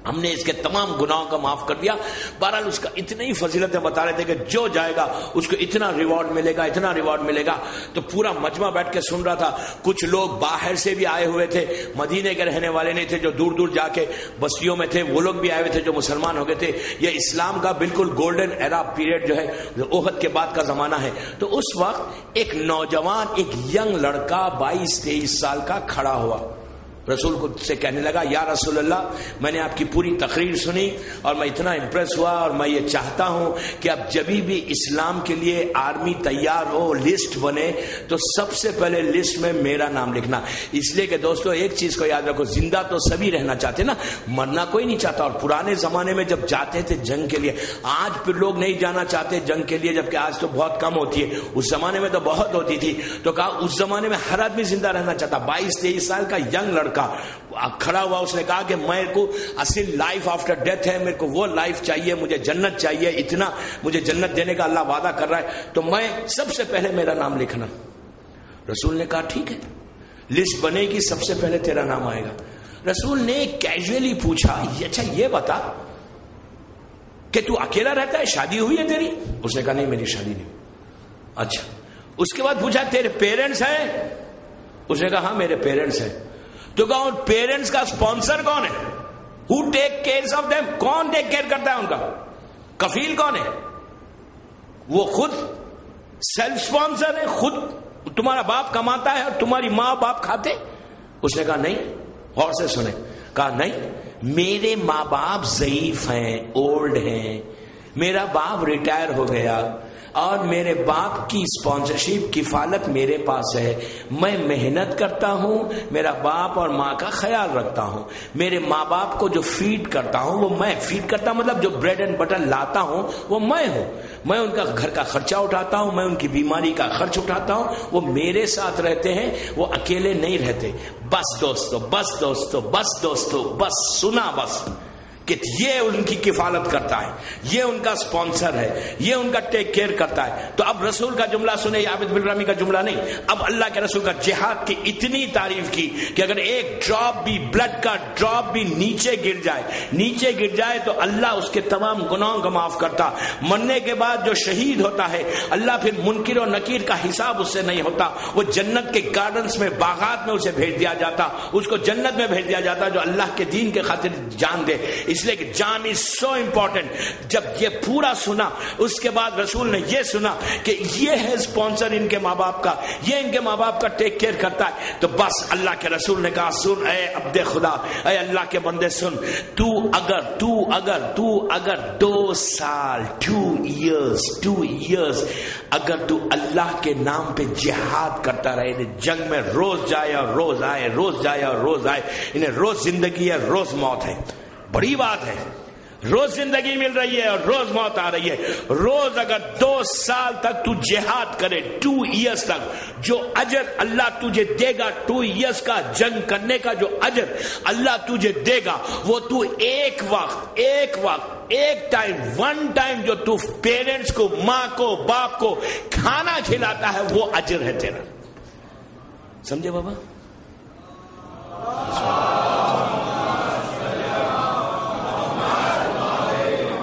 ہم نے اس کے تمام گناہوں کا معاف کر دیا. بہرحال اس کا اتنی ہی فضیلتیں بتا رہے تھے کہ جو جائے گا اس کو اتنا ریوارڈ ملے گا، اتنا ریوارڈ ملے گا. تو پورا مجمع بیٹھ کے سن رہا تھا. کچھ لوگ باہر سے بھی آئے ہوئے تھے، مدینے کے رہنے والے نہیں تھے، جو دور دور جا کے بستیوں میں تھے، وہ لوگ بھی آئے ہوئے تھے جو مسلمان ہو گئے تھے. یہ اسلام کا بالکل گولڈن ایرا پیریڈ جو ہے احد کے بعد کا زمانہ ہے. تو اس وقت ایک نوجوان، ایک ینگ لڑکا 22-23 سال کا کھڑا ہوا، رسول کو سے کہنے لگا یا رسول اللہ، میں نے آپ کی پوری تقریر سنی اور میں اتنا امپریس ہوا، اور میں یہ چاہتا ہوں کہ اب جبھی بھی اسلام کے لیے آرمی تیار ہو، لسٹ بنے، تو سب سے پہلے لسٹ میں میرا نام لکھنا. اس لیے کہ دوستو ایک چیز کو یاد رکھو، زندہ تو سبھی رہنا چاہتے نا، مرنا کوئی نہیں چاہتا. اور پرانے زمانے میں جب جاتے تھے جنگ کے لیے، آج پھر لوگ نہیں جانا چاہتے جنگ کے لیے، جبکہ آج تو بہت کم ہوتی ہے، اس زمانے میں تو بہت ہوتی تھی. تو کہا اس زمانے میں ہر آدمی زندہ رہنا چاہتا. 22-23 سال کا ینگ لڑکا کہا، کھڑا ہوا، اس نے کہا کہ میرے کو اصل لائف آفٹر ڈیتھ ہے، میرے کو وہ لائف چاہیے، مجھے جنت چاہیے، اتنا مجھے جنت دینے کا اللہ وعدہ کر رہا ہے، تو میں سب سے پہلے میرا نام لکھنا۔ رسول نے کہا ٹھیک ہے، لسٹ بنے گی، سب سے پہلے تیرا نام آئے گا۔ رسول نے کیجولی پوچھا اچھا یہ بتا کہ تو اکیلا رہتا ہے، شادی ہوئی ہے تیری؟ اس نے کہا نہیں میری شادی نہیں۔ اچھا، اس کے بعد پوچھا تیرے پیرنٹس ہیں؟ اس نے کہا ہاں میرے پیرنٹس ہیں۔ تو کہا ان پیرنٹس کا اسپانسر کون ہے؟ ہو ٹیک کیئر آف دیم؟ کون ٹیک کیئر کرتا ہے ان کا؟ کفیل کون ہے؟ وہ خود سیلف اسپانسر ہے، خود تمہارا باپ کماتا ہے اور تمہاری ماں باپ کھاتے؟ اس نے کہا نہیں، غور سے سنیں، کہا نہیں میرے ماں باپ ضعیف ہیں، اولڈ ہیں، میرا باپ ریٹائر ہو گیا اور میرے باپ کی اسپانسرشپ کفالت میرے پاس ہے، میں محنت کرتا ہوں، میرا باپ اور ماں کا خیال رکھتا ہوں، میرے ماں باپ کو جو فیڈ کرتا ہوں وہ میں فیڈ کرتا ہوں، مطلب جو بریڈ اینڈ بٹر لاتا ہوں وہ میں ہوں، میں ان کا گھر کا خرچہ اٹھاتا ہوں، میں ان کی بیماری کا خرچ اٹھاتا ہوں، وہ میرے ساتھ رہتے ہیں، وہ اکیلے نہیں رہتے۔ بس دوستو بس دوستو بس دوستو بس سنا بس کہ یہ ان کی کفالت کرتا ہے، یہ ان کا اسپانسر ہے، یہ ان کا ٹیک کیئر کرتا ہے۔ تو اب رسول کا جملہ سنے، عابد بن رامی کا جملہ نہیں، اب اللہ کے رسول کا جہاد کی اتنی تعریف کی کہ اگر ایک ڈراپ بھی بلڈ کا ڈراپ بھی نیچے گر جائے تو اللہ اس کے تمام گناہوں کو معاف کرتا۔ مرنے کے بعد جو شہید ہوتا ہے اللہ پھر منکر و نکیر کا حساب اس سے نہیں ہوتا، وہ جنت کے گارڈنز میں، باغات میں اسے بھیج دیا جاتا، اس کو جنت میں بھیج دیا جاتا جو اللہ کے دین کے خاطر جان دے۔ اس لیے کہ جان از سو امپورٹنٹ۔ جب یہ پورا سنا اس کے بعد رسول نے یہ سنا کہ یہ ہے اسپانسر ان کے ماں باپ کا، یہ ان کے ماں باپ کا ٹیک کیئر کرتا ہے، تو بس اللہ کے رسول نے کہا سن اے عبد خدا، اے اللہ کے بندے سن، تو اگر 2 سال 2 ایئرز اگر تو اللہ کے نام پہ جہاد کرتا رہے، جنگ میں روز جائے اور روز آئے، روز جائے اور روز آئے، انہیں روز زندگی ہے روز موت ہے، بڑی بات ہے، روز زندگی مل رہی ہے اور روز موت آ رہی ہے۔ روز اگر 2 سال تک تو جہاد کرے، 2 ایئرز تک، جو اجر اللہ تجھے دے گا، 2 ایئرز کا جنگ کرنے کا جو اجر اللہ تجھے دے گا، وہ تو ایک ٹائم ون ٹائم جو تو پیرنٹس کو، ماں کو، باپ کو کھانا کھلاتا ہے وہ اجر ہے تیرا۔ سمجھے بابا؟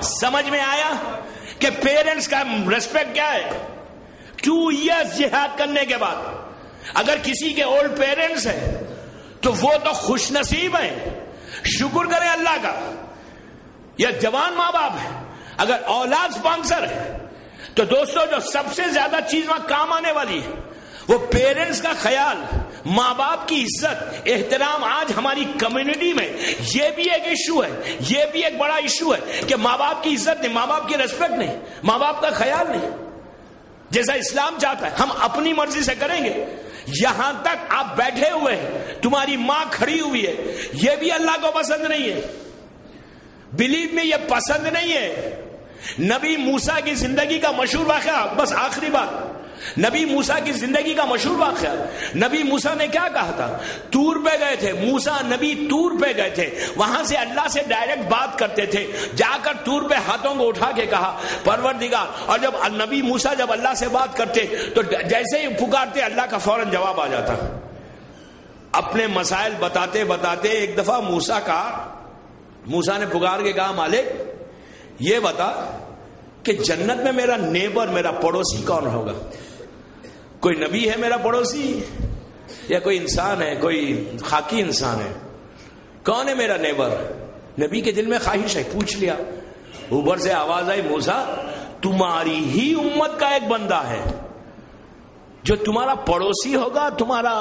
سمجھ میں آیا کہ پیرنٹس کا ریسپیکٹ کیا ہے؟ 2 ایئرز جہاد کرنے کے بعد اگر کسی کے اولڈ پیرنٹس ہیں تو وہ تو خوش نصیب ہیں، شکر کریں اللہ کا۔ یا جوان ماں باپ ہے، اگر اولاد اسپانسر ہے تو دوستو جو سب سے زیادہ چیز وہاں کام آنے والی ہے وہ پیرنٹس کا خیال، ماں باپ کی عزت، احترام۔ آج ہماری کمیونٹی میں یہ بھی ایک ایشو ہے، یہ بھی ایک بڑا ایشو ہے کہ ماں باپ کی عزت نہیں، ماں باپ کی ریسپیکٹ نہیں، ماں باپ کا خیال نہیں، جیسا اسلام چاہتا ہے ہم اپنی مرضی سے کریں گے۔ یہاں تک آپ بیٹھے ہوئے ہیں، تمہاری ماں کھڑی ہوئی ہے، یہ بھی اللہ کو پسند نہیں ہے، بلیو میں یہ پسند نہیں ہے۔ نبی موسیٰ کی زندگی کا مشہور واقعہ، بس آخری بات، نبی موسیٰ کی زندگی کا مشہور واقعہ، نبی موسیٰ نے کیا کہا تھا؟ طور پہ گئے تھے، موسیٰ نبی طور پہ گئے تھے، وہاں سے اللہ سے ڈائریکٹ بات کرتے تھے، جا کر طور پہ ہاتھوں کو اٹھا کے کہا پروردگار، اور جب نبی موسیٰ جب اللہ سے بات کرتے تو جیسے ہی پکارتے اللہ کا فوراً جواب آ جاتا۔ اپنے مسائل بتاتے بتاتے ایک دفعہ موسیٰ نے پکار کے کہا مالک یہ بتا کہ جنت میں میرا نیبر، میرا پڑوسی کون ہوگا؟ کوئی نبی ہے میرا پڑوسی یا کوئی انسان ہے، کوئی خاکی انسان ہے؟ کون ہے میرا نیبر؟ نبی کے دل میں خواہش ہے، پوچھ لیا۔ اوپر سے آواز آئی موسیٰ تمہاری ہی امت کا ایک بندہ ہے جو تمہارا پڑوسی ہوگا، تمہارا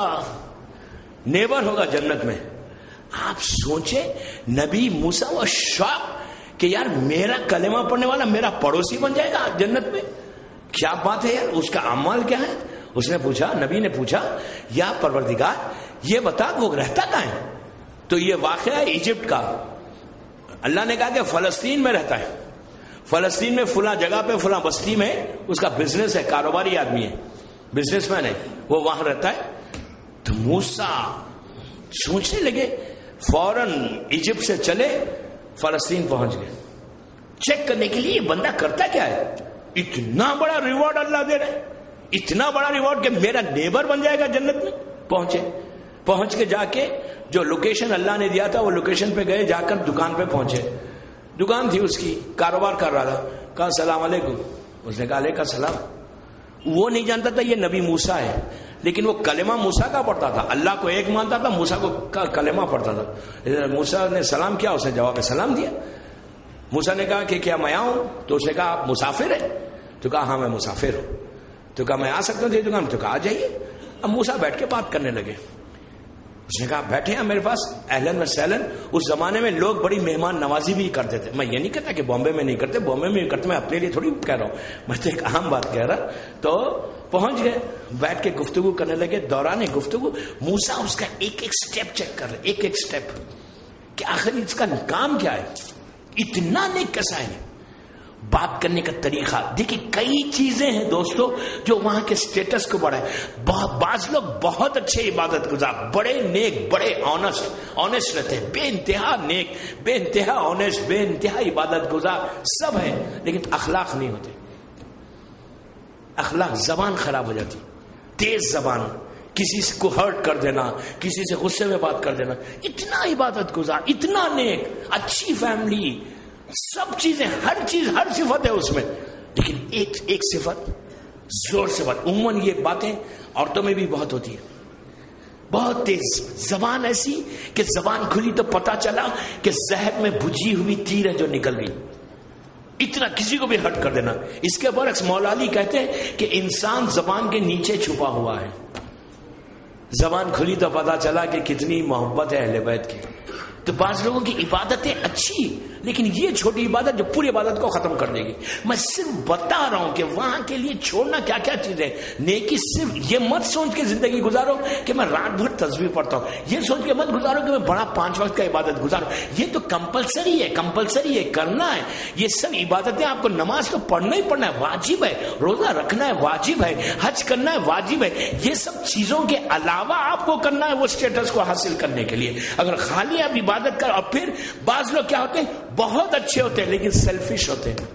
نیبر ہوگا جنت میں۔ آپ سوچے نبی موسیٰ وہ شوق کہ یار میرا کلمہ پڑھنے والا میرا پڑوسی بن جائے گا جنت میں، کیا بات ہے یار، اس کا اعمال کیا ہے؟ اس نے پوچھا، نبی نے پوچھا یا پروردگار یہ بتا وہ رہتا کہاں ہے؟ تو یہ واقعہ ہے ایجپٹ کا۔ اللہ نے کہا کہ فلسطین میں رہتا ہے، فلسطین میں فلاں جگہ پہ فلاں بستی میں اس کا بزنس ہے، کاروباری آدمی ہے، بزنس مین ہے، وہ وہاں رہتا ہے۔ تو موسیٰ سوچنے لگے، فوراً ایجپٹ سے چلے فلسطین پہنچ گئے چیک کرنے کے لیے یہ بندہ کرتا کیا ہے. اتنا بڑا ریوارڈ اللہ دے رہا ہے، اتنا بڑا ریوارڈ کہ میرا نیبر بن جائے گا جنت میں. پہنچ کے جا کے جو لوکیشن اللہ نے دیا تھا وہ لوکیشن پہ گئے، جا کر دکان پہ پہنچے. دکان تھی اس کی، کاروبار کر رہا تھا. کہا السلام علیکم. اس نے کہا علیکم السلام. وہ نہیں جانتا تھا یہ نبی موسیٰ ہے، لیکن وہ کلمہ موسیٰ کا پڑھتا تھا. اللہ کو ایک مانتا تھا، موسیٰ کو کلمہ پڑھتا تھا. موسیٰ نے سلام کیا، اس نے جواب میں سلام دیا. موسیٰ نے کہا کہ کیا میں آؤں؟ تو اس نے کہا آپ مسافر ہیں؟ تو کہا ہاں میں مسافر ہوں. تو کہا میں آ سکتا ہوں تیری دکان؟ تو کہا آ جائیے. اب موسیٰ بیٹھ کے بات کرنے لگے. اس نے کہا بیٹھے ہیں میرے پاس، اہلن و سہلن. اس زمانے میں لوگ بڑی مہمان نوازی بھی کرتے تھے. میں یہ نہیں کہتا کہ بامبے میں نہیں کرتے، بامبے میں بھی کرتے، میں اپنے لیے تھوڑی کہہ رہا ہوں، میں تو ایک عام بات کہہ رہا. تو پہنچ گئے، بیٹھ کے گفتگو کرنے لگے. دوران گفتگو موسیٰ اس کا ایک ایک سٹیپ چیک کر رہے، ایک ایک سٹیپ، کہ آخر اس کا کام کیا ہے، اتنا نیک کیسا ہے. بات کرنے کا طریقہ دیکھیں، کئی چیزیں ہیں دوستو جو وہاں کے سٹیٹس کو بڑھائے. بعض لوگ بہت اچھے عبادت گزار، بڑے نیک، بڑے آنےسٹ رہتے ہیں، بے انتہا نیک، بے انتہا آنےسٹ، بے انتہا عبادت گزار سب ہے، لیکن اخلاق نہیں ہوتے. اخلاق، زبان خراب ہو جاتی، تیز زبان، کسی کو ہرٹ کر دینا، کسی سے غصے میں بات کر دینا. اتنا عبادت گزار، اتنا نیک، اچھی فیملی، سب چیزیں، ہر چیز، ہر صفت ہے اس میں، لیکن ایک صفت زور سے بات. عموماً یہ باتیں عورتوں میں بھی بہت ہوتی ہے، بہت تیز زبان، ایسی کہ زبان کھلی تو پتا چلا کہ زہر میں بھجی ہوئی تیر ہے جو نکل گئی. اتنا کسی کو بھی ہرٹ کر دینا. اس کے برعکس مولا علی کہتے ہیں کہ انسان زبان کے نیچے چھپا ہوا ہے. زبان کھلی تو پتا چلا کہ کتنی محبت ہے اہل بیت کی. تو بعض لوگوں کی عبادتیں اچھی، لیکن یہ چھوٹی عبادت جو پوری عبادت کو ختم کر دے گی. میں صرف بتا رہا ہوں کہ وہاں کے لیے چھوڑنا کیا کیا چیزیں. نیکی صرف یہ مت سوچ کے زندگی گزارو کہ میں رات بھر تسبیح پڑھتا ہوں، یہ سوچ کے مت گزارو کہ میں بڑا 5 وقت کا عبادت گزاروں. یہ تو کمپلسری ہے، کرنا ہے. یہ سب عبادتیں آپ کو، نماز تو پڑھنا ہی پڑھنا ہے، واجب ہے. روزہ رکھنا ہے، واجب ہے. حج کرنا ہے، واجب ہے. یہ سب چیزوں کے علاوہ آپ کو کرنا ہے وہ اسٹیٹس کو حاصل کرنے کے لیے. اگر خالی آپ عبادت کر، اور پھر بعض لوگ کیا ہوتے ہیں، بہت اچھے ہوتے ہیں لیکن سیلفش ہوتے ہیں،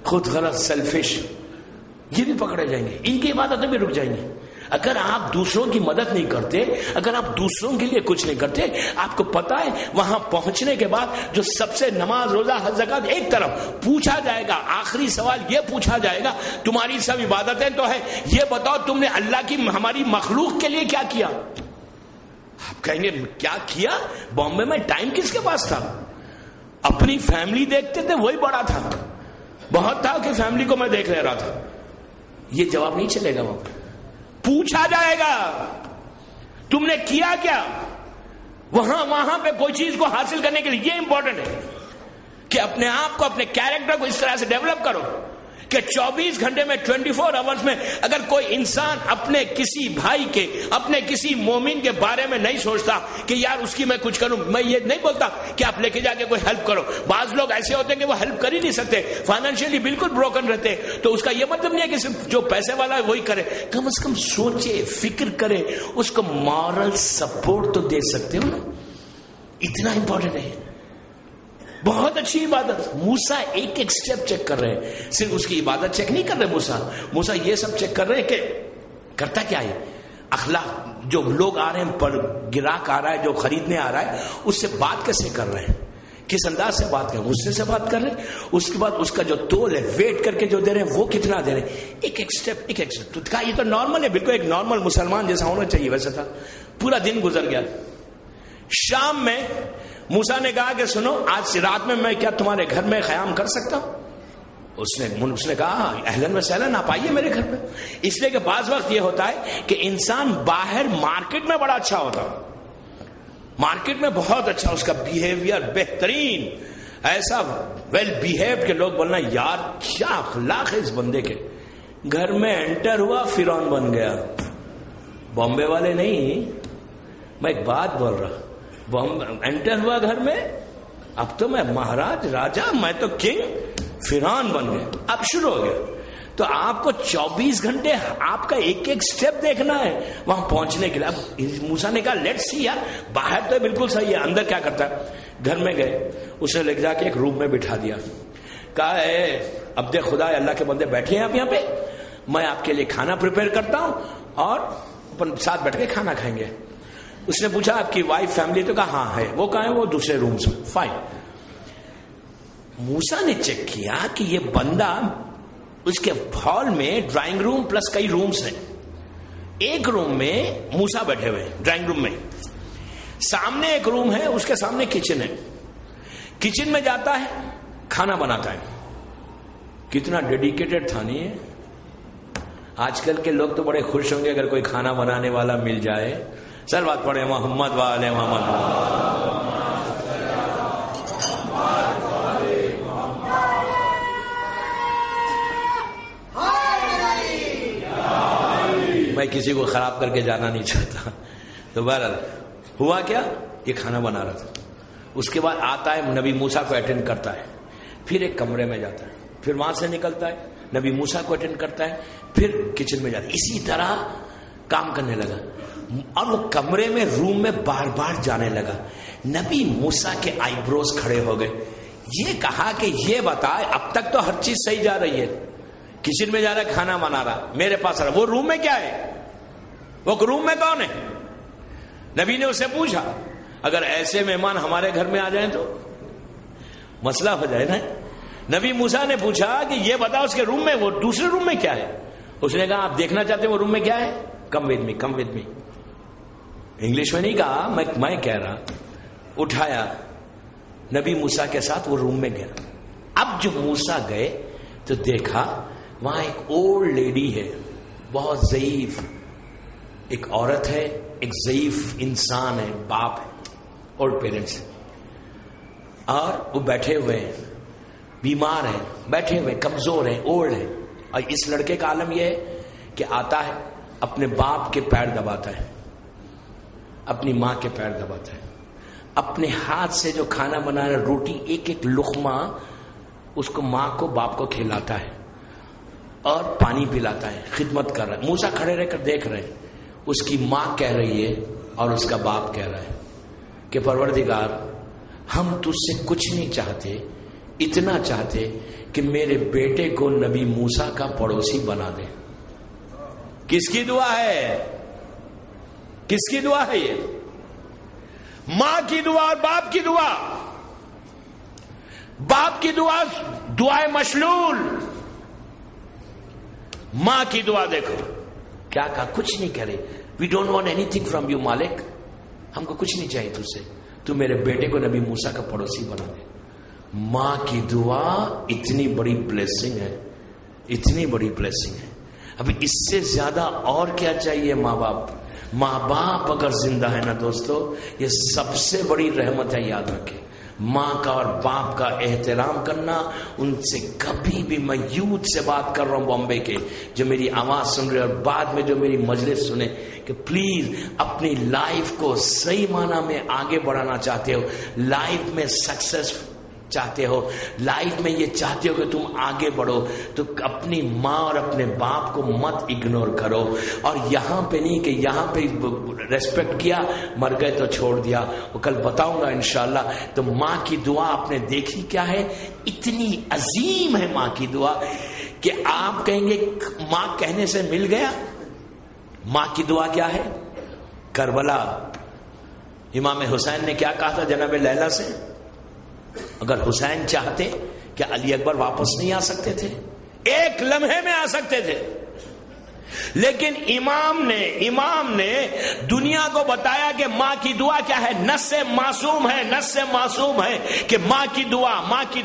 خود غرض، سیلفش. یہ بھی پکڑے جائیں گے، ان کی عبادتیں بھی رک جائیں گی. اگر آپ دوسروں کی مدد نہیں کرتے، اگر آپ دوسروں کے لیے کچھ نہیں کرتے، آپ کو پتا ہے وہاں پہنچنے کے بعد جو سب سے نماز، روزہ، حج، زکات ایک طرف پوچھا جائے گا، آخری سوال یہ پوچھا جائے گا تمہاری سب عبادتیں تو ہے، یہ بتاؤ تم نے اللہ کی، ہماری مخلوق کے لیے کیا کیا. آپ کہیں گے کیا کیا؟ بامبے میں ٹائم کس کے پاس تھا؟ اپنی فیملی دیکھتے تھے، وہی بڑا تھا. بہت تھا کہ فیملی کو میں دیکھ لے رہا تھا. یہ جواب نہیں چلے گا. وہاں پوچھا جائے گا تم نے کیا کیا. وہاں پہ کوئی چیز کو حاصل کرنے کے لیے یہ امپورٹنٹ ہے کہ اپنے آپ کو، اپنے کیریکٹر کو اس طرح سے ڈیولپ کرو کہ 24 گھنٹے میں، 24 آورز میں اگر کوئی انسان اپنے کسی بھائی کے، اپنے کسی مومن کے بارے میں نہیں سوچتا کہ یار اس کی میں کچھ کروں. میں یہ نہیں بولتا کہ آپ لے کے جا کے کوئی ہیلپ کرو. بعض لوگ ایسے ہوتے ہیں کہ وہ ہیلپ کر ہی نہیں سکتے، فائنینشلی بالکل بروکن رہتے، تو اس کا یہ مطلب نہیں ہے کہ صرف جو پیسے والا ہے وہی کرے. کم از کم سوچے، فکر کرے، اس کو مورل سپورٹ تو دے سکتے ہو نا. اتنا امپورٹنٹ ہے. بہت اچھی عبادت. موسیٰ ایک ایک سٹیپ چیک کر رہے ہیں، صرف اس کی عبادت چیک نہیں کر رہے. موسیٰ یہ سب چیک کر رہے ہیں کہ کرتا کیا ہے. اخلاق، جو لوگ آ رہے ہیں، پر گراہک آ رہا ہے، جو خریدنے آ رہا ہے، اس سے بات کیسے کر رہے ہیں، کس انداز سے بات کر رہے ہیں. غصے سے بات کر رہے ہیں. اس کے بعد اس کا جو تول ہے، ویٹ کر کے جو دے رہے ہیں وہ کتنا دے رہے ہیں. ایک ایک سٹیپ. تو کہا یہ تو نارمل ہے، بالکل ایک نارمل مسلمان جیسا ہونا چاہیے. ویسا تھا. پورا دن گزر گیا. شام میں موسیٰ نے کہا کہ سنو، آج رات میں کیا تمہارے گھر میں قیام کر سکتا ہوں؟ اس نے کہا اہلاً و سہلاً، آپ آئیے میرے گھر میں. اس لیے کہ بعض وقت یہ ہوتا ہے کہ انسان باہر مارکیٹ میں بڑا اچھا ہوتا، مارکیٹ میں بہت اچھا، اس کا بیہیویئر بہترین، ایسا ویل بیہیوڈ کہ لوگ بولنا یار کیا اخلاق ہے اس بندے کے. گھر میں انٹر ہوا، فرعون بن گیا. بامبے والے نہیں، میں ایک بات بول رہا. انٹر ہوا گھر میں، اب تو میں مہاراج، راجا، میں تو کنگ، فرعون بن گیا. اب شروع ہو گیا. تو آپ کو 24 گھنٹے آپ کا ایک ایک سٹیپ دیکھنا ہے وہاں پہنچنے کے لیے. اب موسیٰ نے کہا لیٹس سی یار, باہر تو بالکل صحیح ہے, اندر کیا کرتا ہے. گھر میں گئے, اسے لے جا کے ایک روم میں بٹھا دیا, کہا اب دیکھ خدا اللہ کے بندے بیٹھے ہیں آپ یہاں پہ, میں آپ کے لیے کھانا پریپیئر کرتا ہوں اور ساتھ بیٹھ کے کھانا کھائیں گے. اس نے پوچھا آپ کی وائف فیملی, تو کہا ہاں ہے. وہ کہاں ہے؟ وہ دوسرے رومز میں. فائن. موسیٰ نے چیک کیا کہ یہ بندہ, اس کے ہال میں ڈرائنگ روم پلس کئی رومز ہیں, ایک روم میں موسیٰ بیٹھے ہوئے ڈرائنگ روم میں, سامنے ایک روم ہے, اس کے سامنے کچن ہے, کچن میں جاتا ہے کھانا بناتا ہے. کتنا ڈیڈیکیٹڈ تھا نہیں ہے. آج کل کے لوگ تو بڑے خوش ہوں گے اگر کوئی کھانا بنانے والا مل جائے. چل بات پڑھے محمد والے محمد. میں کسی کو خراب کر کے جانا نہیں چاہتا. تو بہرحال ہوا کیا, یہ کھانا بنا رہا تھا. اس کے بعد آتا ہے نبی موسیٰ کو اٹینڈ کرتا ہے, پھر ایک کمرے میں جاتا ہے, پھر وہاں سے نکلتا ہے نبی موسیٰ کو اٹینڈ کرتا ہے, پھر کچن میں جاتا ہے. اسی طرح کام کرنے لگا اور وہ کمرے میں روم میں بار بار جانے لگا. نبی موسیٰ کے آئی بروز کھڑے ہو گئے. یہ کہا کہ یہ بتائے اب تک تو ہر چیز صحیح جا رہی ہے, کچن میں جا رہا ہے کھانا بنا رہا, میرے پاس رہا, وہ روم میں کیا ہے, وہ روم میں کون ہے. نبی نے اس سے پوچھا اگر ایسے مہمان ہمارے گھر میں آ جائیں تو مسئلہ ہو جائے نا. نبی موسیٰ نے پوچھا کہ یہ بتا اس کے روم میں, وہ دوسرے روم میں کیا ہے. اس نے کہا آپ دیکھنا چاہتے ہیں وہ روم میں کیا ہے, come with me, come with me. English میں نہیں کہا, میں کہہ رہا. اٹھایا نبی موسیٰ کے ساتھ وہ روم میں گیا. اب جو موسیٰ گئے تو دیکھا وہاں ایک اولڈ لیڈی ہے, بہت ضعیف, ایک عورت ہے, ایک ضعیف انسان ہے, باپ ہے, اولڈ پیرنٹس, اور وہ بیٹھے ہوئے ہیں, بیمار ہیں, بیٹھے ہوئے, کمزور ہیں, اولڈ ہیں. اور اس لڑکے کا عالم یہ ہے کہ آتا ہے اپنے باپ کے پیر دباتا ہے, اپنی ماں کے پیر دباتا ہے, اپنے ہاتھ سے جو کھانا بنا رہا روٹی ایک ایک لقمہ اس کو ماں کو باپ کو کھلاتا ہے اور پانی پلاتا ہے, خدمت کر رہا ہے. موسیٰ کھڑے رہ کر دیکھ رہے ہیں. اس کی ماں کہہ رہی ہے اور اس کا باپ کہہ رہا ہے کہ پروردگار ہم تجھ سے کچھ نہیں چاہتے, اتنا چاہتے کہ میرے بیٹے کو نبی موسیٰ کا پڑوسی بنا دے. کس کی دعا ہے, کس کی دعا ہے یہ؟ ماں کی دعا اور باپ کی دعا. باپ کی دعا دعائے مشلول, ماں کی دعا دیکھو کیا کہا, کچھ نہیں کرے. We don't want anything from you مالک, ہم کو کچھ نہیں چاہیے تجھ سے, تو میرے بیٹے کو نبی موسیٰ کا پڑوسی بنا دے. ماں کی دعا اتنی بڑی بلیسنگ ہے, اتنی بڑی بلیسنگ ہے. ابھی اس سے زیادہ اور کیا چاہیے. ماں باپ, ماں باپ اگر زندہ ہے نا دوستو, یہ سب سے بڑی رحمت ہے. یاد رکھیں, ماں کا اور باپ کا احترام کرنا. ان سے کبھی بھی, میں یوتھ سے بات کر رہا ہوں بامبے کے جو میری آواز سن رہے اور بعد میں جو میری مجلس سنے, کہ پلیز اپنی لائف کو صحیح معنی میں آگے بڑھانا چاہتے ہو, لائف میں سکسیس چاہتے ہو, لائف میں یہ چاہتے ہو کہ تم آگے بڑھو, تو اپنی ماں اور اپنے باپ کو مت اگنور کرو. اور یہاں پہ نہیں کہ یہاں پہ ریسپیکٹ کیا, مر گئے تو چھوڑ دیا, وہ کل بتاؤں گا انشاءاللہ. تو ماں کی دعا آپ نے دیکھی کیا ہے, اتنی عظیم ہے ماں کی دعا کہ آپ کہیں گے ماں کہنے سے مل گیا. ماں کی دعا کیا ہے؟ کربلا امام حسین نے کیا کہا تھا جناب لیلا سے, اگر حسین چاہتے کہ علی اکبر واپس نہیں آ سکتے تھے, ایک لمحے میں آ سکتے تھے, لیکن امام نے دنیا کو بتایا کہ ماں کی دعا کیا ہے. نس سے معصوم ہے کہ ماں کی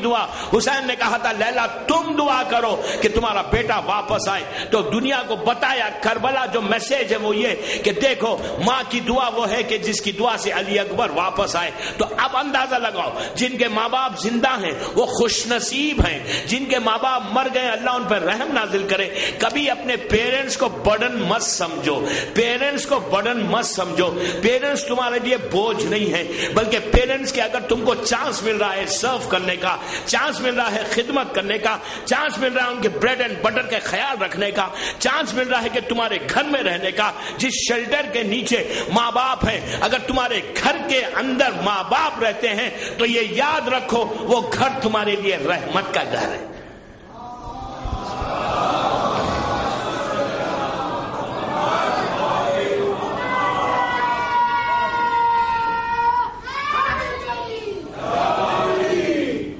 دعا. حسین نے کہا تھا لیلا تم دعا کرو کہ تمہارا بیٹا واپس آئے, تو دنیا کو بتایا کربلا جو میسج ہے وہ یہ کہ دیکھو ماں کی دعا وہ ہے کہ جس کی دعا سے علی اکبر واپس آئے. تو اب اندازہ لگاؤ, جن کے ماں باپ زندہ ہیں وہ خوش نصیب ہیں, جن کے ماں باپ مر گئے اللہ ان پر رحم نازل کرے. کبھی اپنے پیرنٹس کو برڈن مت سمجھو، پیرنٹس کو برڈن مت سمجھو. پیرنٹس تمہارے لیے بوجھ نہیں ہے، بلکہ پیرنٹس کے اگر تم کو چانس مل رہا ہے سرو کرنے کا، چانس مل رہا ہے خدمت کرنے کا، چانس مل رہا ہے ان کے بریڈ اینڈ بٹر کا خیال رکھنے کا، چانس مل رہا ہے کہ تمہارے گھر میں رہنے کا، جس شیلٹر کے نیچے ماں باپ ہیں، اگر تمہارے گھر کے اندر ماں باپ رہتے ہیں تو یہ یاد رکھو وہ گھر تمہارے لیے رحمت کا گھر ہے.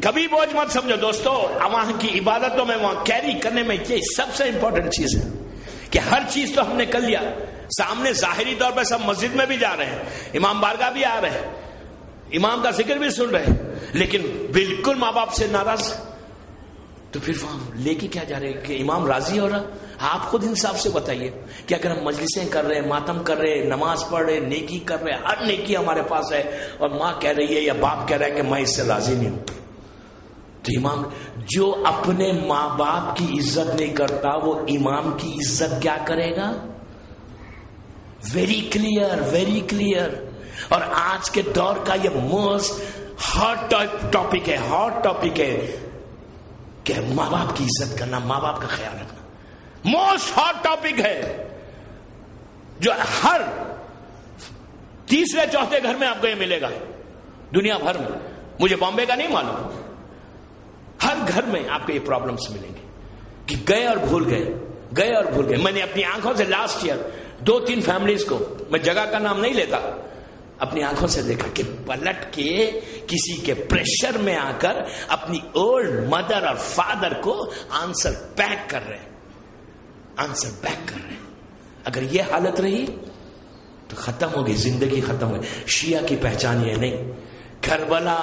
کبھی بوجھ مت سمجھو دوستو. وہاں کی عبادتوں میں وہاں کیری کرنے میں یہ سب سے امپورٹنٹ چیز ہے کہ ہر چیز تو ہم نے کر لیا سامنے. ظاہری طور پہ سب مسجد میں بھی جا رہے ہیں، امام بارگاہ بھی آ رہے ہیں، امام کا ذکر بھی سن رہے ہیں، لیکن بالکل ماں باپ سے ناراض. تو پھر وہاں لے کے کیا جا رہے ہیں کہ امام راضی ہو رہا؟ آپ خود انصاف سے بتائیے کہ اگر ہم مجلسیں کر رہے ہیں، ماتم کر رہے ہیں، نماز پڑھ رہے ہیں، نیکی کر رہے ہیں، ہر نیکی ہمارے پاس ہے، اور ماں کہہ رہی ہے یا باپ کہہ رہا ہے کہ میں اس سے راضی نہیں ہوں، تو امام جو اپنے ماں باپ کی عزت نہیں کرتا وہ امام کی عزت کیا کرے گا؟ Very clear, very clear. اور آج کے دور کا یہ موسٹ ہاٹ ٹاپک ہے، ہاٹ ٹاپک ہے کہ ماں باپ کی عزت کرنا، ماں باپ کا خیال رکھنا. موسٹ ہاٹ ٹاپک ہے جو ہر تیسرے چوتھے گھر میں آپ کو یہ ملے گا دنیا بھر میں. مجھے بامبے کا نہیں معلوم، ہر گھر میں آپ کو یہ پرابلمس ملیں گے کہ گئے اور بھول گئے، گئے اور بھول گئے. میں نے اپنی آنکھوں سے لاسٹ ایئر 2-3 فیملیز کو، میں جگہ کا نام نہیں لیتا، اپنی آنکھوں سے دیکھا کہ پلٹ کے کسی کے پریشر میں آ کر اپنی اولڈ مدر اور فادر کو آنسر بیک کر رہے ہیں، آنسر بیک کر رہے ہیں. اگر یہ حالت رہی تو ختم ہوگی، زندگی ختم ہوگی. شیعہ کی پہچان یہ نہیں. کربلا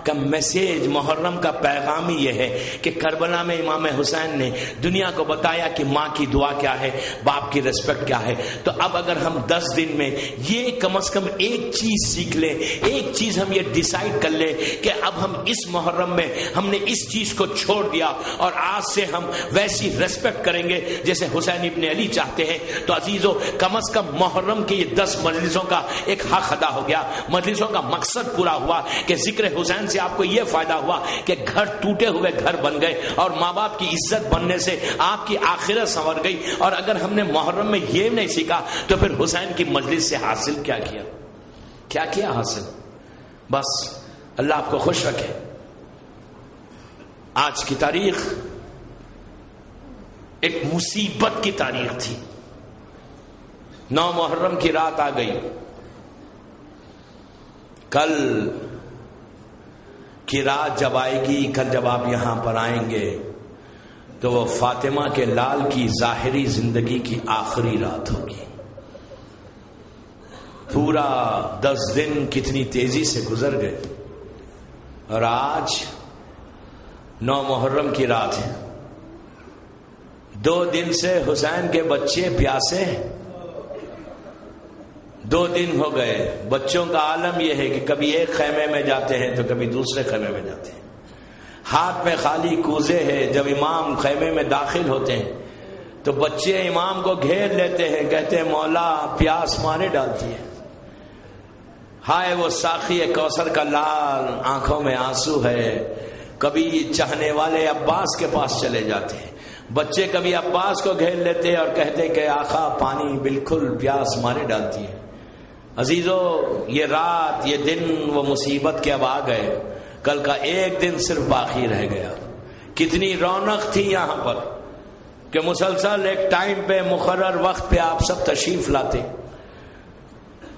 کا میسیج، محرم کا پیغام یہ ہے کہ کربلا میں امام حسین نے دنیا کو بتایا کہ ماں کی دعا کیا ہے، باپ کی ریسپیکٹ کیا ہے. تو اب اگر ہم 10 دن میں یہ کم از کم ایک چیز سیکھ لیں، ایک چیز ہم یہ ڈیسائیڈ کر لیں کہ اب ہم اس محرم میں ہم نے اس چیز کو چھوڑ دیا اور آج سے ہم ویسی ریسپیکٹ کریں گے جیسے حسین ابن علی چاہتے ہیں، تو عزیزو کم از کم محرم کی یہ 10 مجلسوں کا ایک حق ادا ہو گیا، مجلسوں کا مقصد پورا ہوا کہ ذکر حسین سے آپ کو یہ فائدہ ہوا کہ گھر ٹوٹے ہوئے گھر بن گئے اور ماں باپ کی عزت بننے سے آپ کی آخرت سنور گئی. اور اگر ہم نے محرم میں یہ نہیں سیکھا تو پھر حسین کی مجلس سے حاصل کیا کیا؟ کیا کیا حاصل؟ بس اللہ آپ کو خوش رکھے. آج کی تاریخ ایک مصیبت کی تاریخ تھی. 9 محرم کی رات آ گئی. کل کی رات جب آئے گی، کل جب آپ یہاں پر آئیں گے تو وہ فاطمہ کے لال کی ظاہری زندگی کی آخری رات ہوگی. پورا 10 دن کتنی تیزی سے گزر گئے اور آج 9 محرم کی رات ہے. 2 دن سے حسین کے بچے پیاسے ہیں. 2 دن ہو گئے. بچوں کا عالم یہ ہے کہ کبھی ایک خیمے میں جاتے ہیں تو کبھی دوسرے خیمے میں جاتے ہیں. ہاتھ میں خالی کوزے ہے. جب امام خیمے میں داخل ہوتے ہیں تو بچے امام کو گھیر لیتے ہیں، کہتے ہیں مولا پیاس مارے ڈالتی ہے. ہائے وہ ساقی کوثر کا لال، آنکھوں میں آنسو ہے. کبھی چاہنے والے عباس کے پاس چلے جاتے ہیں. بچے کبھی عباس کو گھیر لیتے ہیں اور کہتے کہ آقا پانی بالکل پیاس مارے ڈالتی ہے. عزیزو یہ رات، یہ دن وہ مصیبت کے اب آ گئے. کل کا ایک دن صرف باقی رہ گیا. کتنی رونق تھی یہاں پر کہ مسلسل ایک ٹائم پہ مقرر وقت پہ آپ سب تشریف لاتے،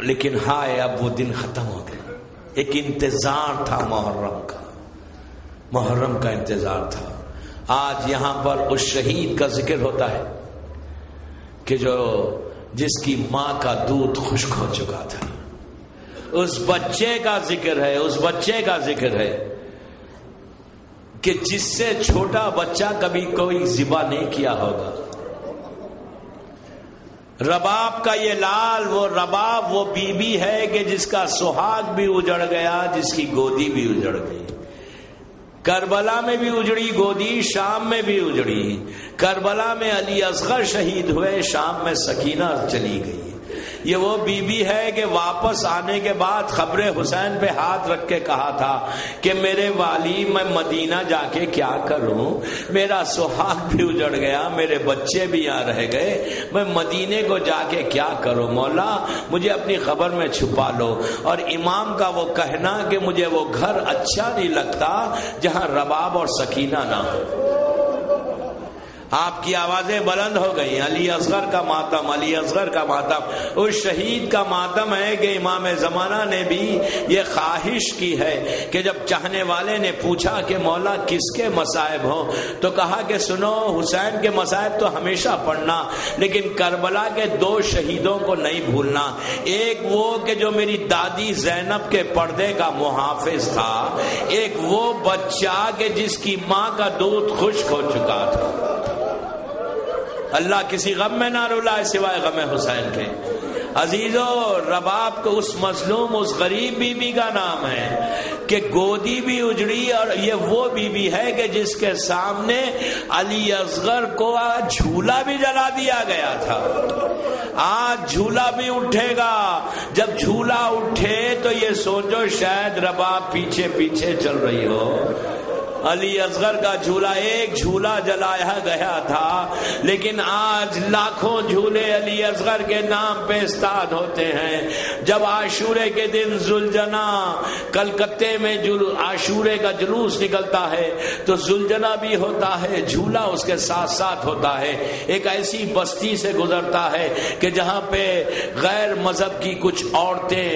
لیکن ہائے اب وہ دن ختم ہو گئے. ایک انتظار تھا محرم کا، محرم کا انتظار تھا. آج یہاں پر اس شہید کا ذکر ہوتا ہے کہ جس کی ماں کا دودھ خشک ہو چکا تھا. اس بچے کا ذکر ہے، اس بچے کا ذکر ہے کہ جس سے چھوٹا بچہ کبھی کوئی ذبح نہیں کیا ہوگا. رباب کا یہ لال، وہ رباب وہ بیوی ہے کہ جس کا سہاگ بھی اجڑ گیا، جس کی گودی بھی اجڑ گئی. کربلا میں بھی اجڑی گودی، شام میں بھی اجڑی۔ کربلا میں علی اصغر شہید ہوئے، شام میں سکینہ چلی گئی۔ یہ وہ بی بی ہے کہ واپس آنے کے بعد خبر حسین پہ ہاتھ رکھ کے کہا تھا کہ میرے والی میں مدینہ جا کے کیا کروں، میرا سہاگ بھی اجڑ گیا، میرے بچے بھی یہاں رہ گئے، میں مدینے کو جا کے کیا کروں، مولا مجھے اپنی خبر میں چھپا لو۔ اور امام کا وہ کہنا کہ مجھے وہ گھر اچھا نہیں لگتا جہاں رباب اور سکینہ نہ ہو۔ آپ کی آوازیں بلند ہو گئی، علی اصغر کا ماتم، علی اصغر کا ماتم۔ اس شہید کا ماتم ہے کہ امام زمانہ نے بھی یہ خواہش کی ہے کہ جب چاہنے والے نے پوچھا کہ مولا کس کے مصائب ہوں، تو کہا کہ سنو، حسین کے مصائب تو ہمیشہ پڑھنا، لیکن کربلا کے 2 شہیدوں کو نہیں بھولنا۔ ایک وہ کہ جو میری دادی زینب کے پردے کا محافظ تھا، ایک وہ بچہ کہ جس کی ماں کا دودھ خشک ہو چکا تھا۔ اللہ کسی غم میں نہ رلائے سوائے غم حسین کے۔ عزیزو، رباب کو اس مظلوم، اس غریب بی بی کا نام ہے کہ گودی بھی اجڑی، اور یہ وہ بی بی ہے کہ جس کے سامنے علی اصغر کو جھولا بھی جلا دیا گیا تھا۔ آج جھولا بھی اٹھے گا، جب جھولا اٹھے تو یہ سوچو شاید رباب پیچھے پیچھے چل رہی ہو۔ علی اصغر کا جھولا، ایک جھولا جلایا گیا تھا، لیکن آج لاکھوں جھولے علی اصغر کے نام پہ استاد ہوتے ہیں۔ جب عاشورے کے دن ذوالجنا کلکتے میں عاشورے کا جلوس نکلتا ہے تو ذوالجنا بھی ہوتا ہے، جھولا اس کے ساتھ ساتھ ہوتا ہے۔ ایک ایسی بستی سے گزرتا ہے کہ جہاں پہ غیر مذہب کی کچھ عورتیں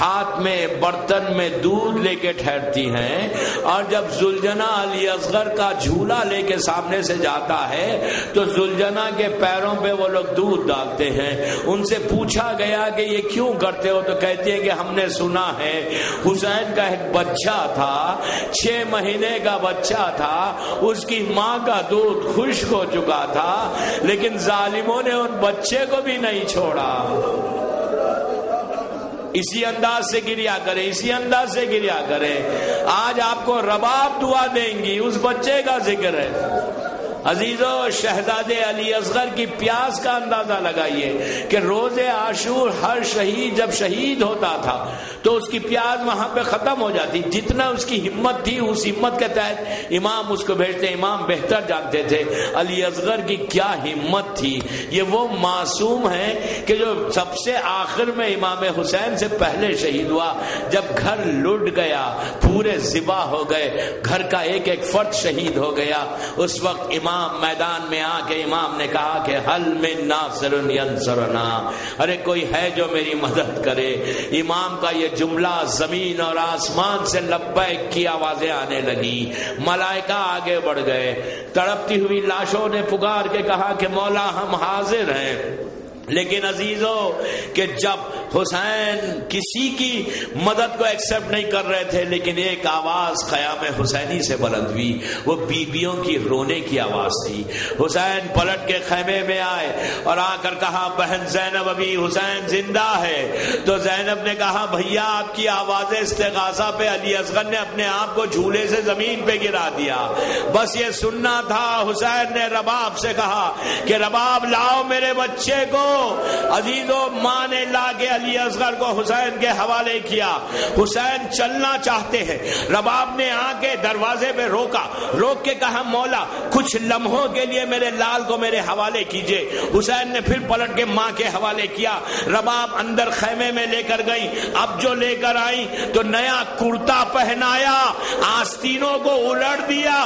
ہاتھ میں برتن میں دودھ لے کے ٹھہرتی ہیں، اور جب ذوالجنا علی اصغر کا جھولا لے کے سامنے سے جاتا ہے تو ذوالجنا کے پیروں پہ وہ لوگ دودھ ڈالتے ہیں۔ ان سے پوچھا گیا کہ یہ کیوں کرتے ہو، تو کہتے ہیں کہ ہم نے سنا ہے حسین کا ایک بچہ تھا، 6 مہینے کا بچہ تھا، اس کی ماں کا دودھ خشک ہو چکا تھا، لیکن ظالموں نے ان بچے کو بھی نہیں چھوڑا۔ اسی انداز سے گریا کریں، اسی انداز سے گریا کریں۔ آج آپ کو رباب دعا دیں گی، اس بچے کا ذکر ہے۔ عزیزو، شہزادے علی اصغر کی پیاس کا اندازہ لگائیے کہ روز عاشور ہر شہید جب شہید ہوتا تھا تو اس کی پیاس وہاں پہ ختم ہو جاتی۔ جتنا اس کی ہمت تھی، اس ہمت کے تحت امام اس کو بھیجتے۔ امام بہتر جانتے تھے علی اصغر کی کیا ہمت تھی۔ یہ وہ معصوم ہے کہ جو سب سے آخر میں امام حسین سے پہلے شہید ہوا۔ جب گھر لٹ گیا، پورے ذبح ہو گئے، گھر کا ایک ایک فرد شہید ہو گیا، اس وقت امام میدان میں آ کے امام نے کہا کہ حل من ناصر ینصرنا، ارے کوئی ہے جو میری مدد کرے۔ امام کا یہ جملہ زمین اور آسمان سے لبیک کی آوازیں آنے لگی، ملائکہ آگے بڑھ گئے، تڑپتی ہوئی لاشوں نے پکار کے کہا کہ مولا ہم حاضر ہیں۔ لیکن عزیزو کہ جب حسین کسی کی مدد کو ایکسپٹ نہیں کر رہے تھے، لیکن ایک آواز قیام حسینی سے بلند ہوئی، وہ بیویوں کی رونے کی آواز تھی۔ حسین پلٹ کے خیمے میں آئے اور آ کر کہا بہن زینب ابھی حسین زندہ ہے۔ تو زینب نے کہا بھیا آپ کی آواز استغاثہ پہ علی اصغر نے اپنے آپ کو جھولے سے زمین پہ گرا دیا، بس یہ سننا تھا۔ حسین نے رباب سے کہا کہ رباب لاؤ میرے بچے کو۔ عزیزو، ماں نے لا کے علی اصغر کو حسین کے حوالے کیا۔ حسین چلنا چاہتے ہیں، رباب نے آ کے دروازے پہ روک کے کہا مولا کچھ لمحوں کے لیے میرے لال کو میرے حوالے کیجئے۔ حسین نے پھر پلٹ کے ماں کے حوالے کیا۔ رباب اندر خیمے میں لے کر گئی، اب جو لے کر آئی تو نیا کرتا پہنایا، آستینوں کو الٹ دیا،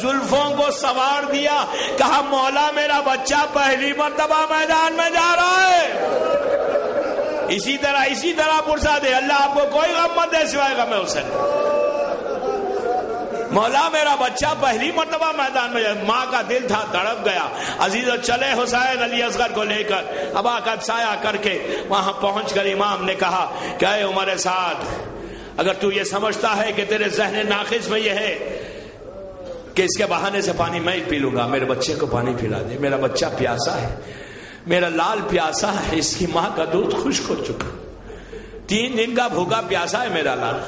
زلفوں کو سوار دیا، کہا مولا میرا بچہ پہلی مرتبہ میدان میں جا رہا ہے۔ اسی طرح پرسا دے، اللہ آپ کو کوئی غم مت دے سوائے غم حسین۔ مولا میرا بچہ پہلی مرتبہ میدان میں، ماں کا دل تھا تڑپ گیا۔ عزیزو چلے حسین علی اصغر کو لے کر، ابا کا سایہ کر کے وہاں پہنچ کر امام نے کہا کہ اے عمر سعد، اگر تو یہ سمجھتا ہے کہ تیرے ذہن ناقص میں یہ ہے کہ اس کے بہانے سے پانی میں پی لوں گا، میرے بچے کو پانی پلا دے، میرا بچہ پیاسا ہے، میرا لال پیاسا ہے، اس کی ماں کا دودھ خشک ہو چکا، 3 دن کا بھوکا پیاسا ہے میرا لال،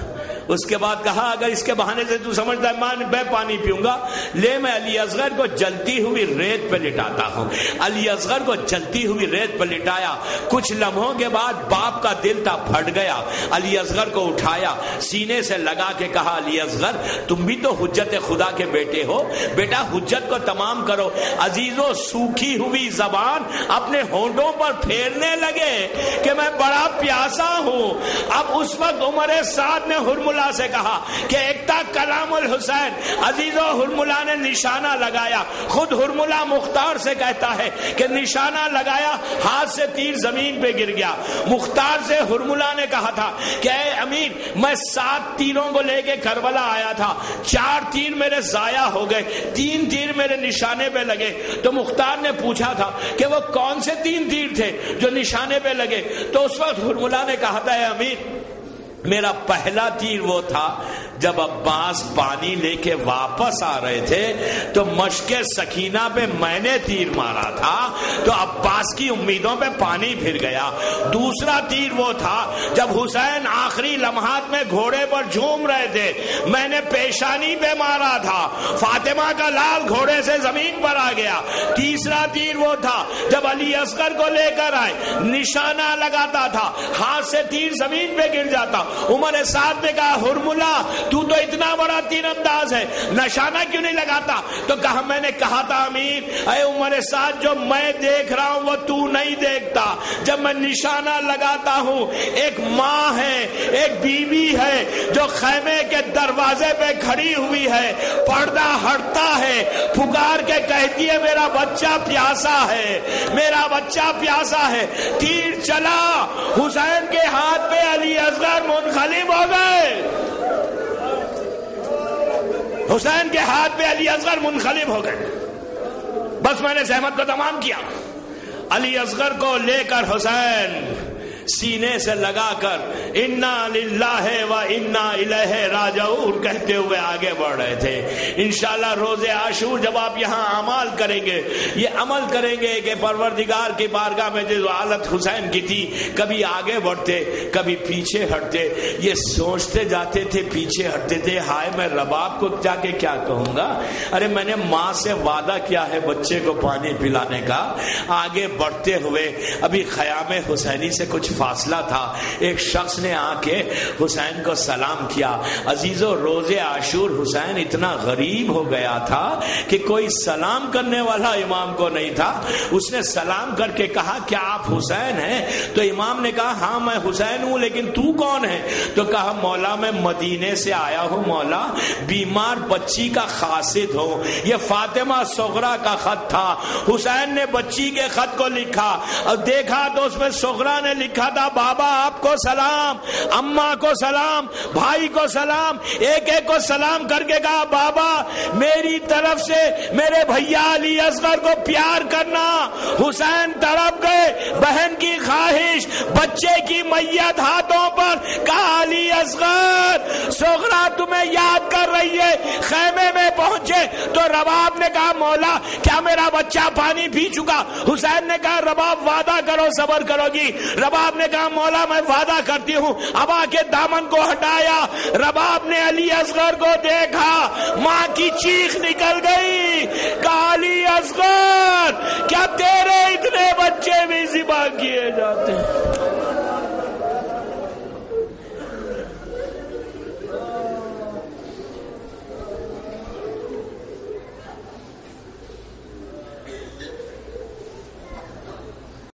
اس کے بعد کہا اگر اس کے بہانے سے تو سمجھتا ہے میں پانی پیوں گا، لے میں علی اصغر کو جلتی ہوئی ریت پہ لٹاتا ہوں۔ علی اصغر کو جلتی ہوئی ریت پہ لٹایا، کچھ لمحوں کے بعد باپ کا دل تھا پھٹ گیا، علی اصغر کو اٹھایا، سینے سے لگا کے کہا علی اصغر تم بھی تو حجت خدا کے بیٹے ہو، بیٹا حجت کو تمام کرو۔ عزیزو سوکھی ہوئی زبان اپنے ہونٹوں پر پھیرنے لگے کہ میں بڑا پیاسا ہوں۔ اب اس وقت عمر سعد نے ہرملا سے کہا کہ ایکتا کلام الحسین۔ عزیزو ہرملا نے نشانہ لگایا، خود ہرملا مختار سے کہتا ہے کہ نشانہ لگایا، ہاتھ سے تیر زمین پہ گر گیا۔ مختار سے ہرملا نے کہا تھا کہ اے امیر میں 7 تیروں کو لے کے کربلا آیا تھا، 4 تیر میرے ضائع ہو گئے، 3 تیر میرے نشانے پہ لگے۔ تو مختار نے پوچھا تھا کہ وہ کون سے 3 تیر تھے جو نشانے پہ لگے؟ تو اس وقت ہرملا نے کہا تھا اے امیر میرا پہلا تیر وہ تھا جب عباس پانی لے کے واپس آ رہے تھے تو مشق سکینہ پہ میں نے تیر مارا تھا تو عباس کی امیدوں پہ پانی پھر گیا۔ دوسرا تیر وہ تھا جب حسین آخری لمحات میں گھوڑے پر جھوم رہے تھے، میں نے پیشانی پہ مارا تھا، فاطمہ کا لال گھوڑے سے زمین پر آ گیا۔ تیسرا تیر وہ تھا جب علی اصغر کو لے کر آئے، نشانہ لگاتا تھا، ہاتھ سے تیر زمین پہ گر جاتا۔ عمر سعد نے کہا ہرملا تو اتنا بڑا تیر انداز ہے، نشانہ کیوں نہیں لگاتا؟ تو کہا میں نے کہا تھا امیر اے عمر سعد جو میں دیکھ رہا ہوں وہ تو نہیں دیکھتا، جب میں نشانہ لگاتا ہوں ایک ماں ہے، ایک بیوی ہے جو خیمے کے دروازے پہ کھڑی ہوئی ہے، پردہ ہٹتا ہے، پکار کے کہتی ہے میرا بچہ پیاسا ہے، میرا بچہ پیاسا ہے۔ تیر چلا، حسین کے ہاتھ پہ علی اصغر منقلب ہو گئے، حسین کے ہاتھ پہ علی اصغر منقلب ہو گئے۔ بس میں نے زحمت کو تمام کیا، علی اصغر کو لے کر حسین سینے سے لگا کر انا للہ و انا الیہ راجعون کہتے ہوئے آگے بڑھ رہے تھے۔ انشاءاللہ روز عاشور جب آپ یہاں اعمال کریں گے، یہ عمل کریں گے کہ پروردگار کی بارگاہ میں جو حالت حسین کی تھی، کبھی آگے بڑھتے کبھی پیچھے ہٹتے، یہ سوچتے جاتے تھے پیچھے ہٹتے تھے ہائے میں رباب کو جا کے کیا کہوں گا، ارے میں نے ماں سے وعدہ کیا ہے بچے کو پانی پلانے کا۔ آگے بڑھتے ہوئے ابھی خیام حسینی سے کچھ فاصلہ تھا، ایک شخص نے آ کے حسین کو سلام کیا۔ عزیزو روز عاشور حسین اتنا غریب ہو گیا تھا کہ کوئی سلام کرنے والا امام کو نہیں تھا۔ اس نے سلام کر کے کہا کیا آپ حسین ہیں؟ تو امام نے کہا ہاں میں حسین ہوں، لیکن تو کون ہے؟ تو کہا مولا میں مدینے سے آیا ہوں، مولا بیمار بچی کا قاصد ہوں، یہ فاطمہ صغرا کا خط تھا۔ حسین نے بچی کے خط کو لکھا اور دیکھا تو اس میں صغرا نے لکھا تھا بابا آپ کو سلام، اماں کو سلام، بھائی کو سلام، ایک ایک کو سلام کر کے کہا بابا میری طرف سے میرے بھیا علی اصغر کو پیار کرنا۔ حسین تڑپ گئے، بہن کی خواہش، بچے کی میت ہاتھوں پر، کہا علی اصغر صغرا تمہیں یاد کر رہی ہے۔ خیمے میں پہنچے تو رباب نے کہا مولا کیا میرا بچہ پانی پی چکا؟ حسین نے کہا رباب وعدہ کرو صبر کرو گی۔ رباب نے کہا مولا میں وعدہ کرتی ہوں۔ اب آ کے دامن کو ہٹایا، رباب نے علی اصغر کو دیکھا، ماں کی چیخ نکل گئی، کہا علی اصغر کیا تیرے اتنے بچے بھی ذبح کیے جاتے ہیں؟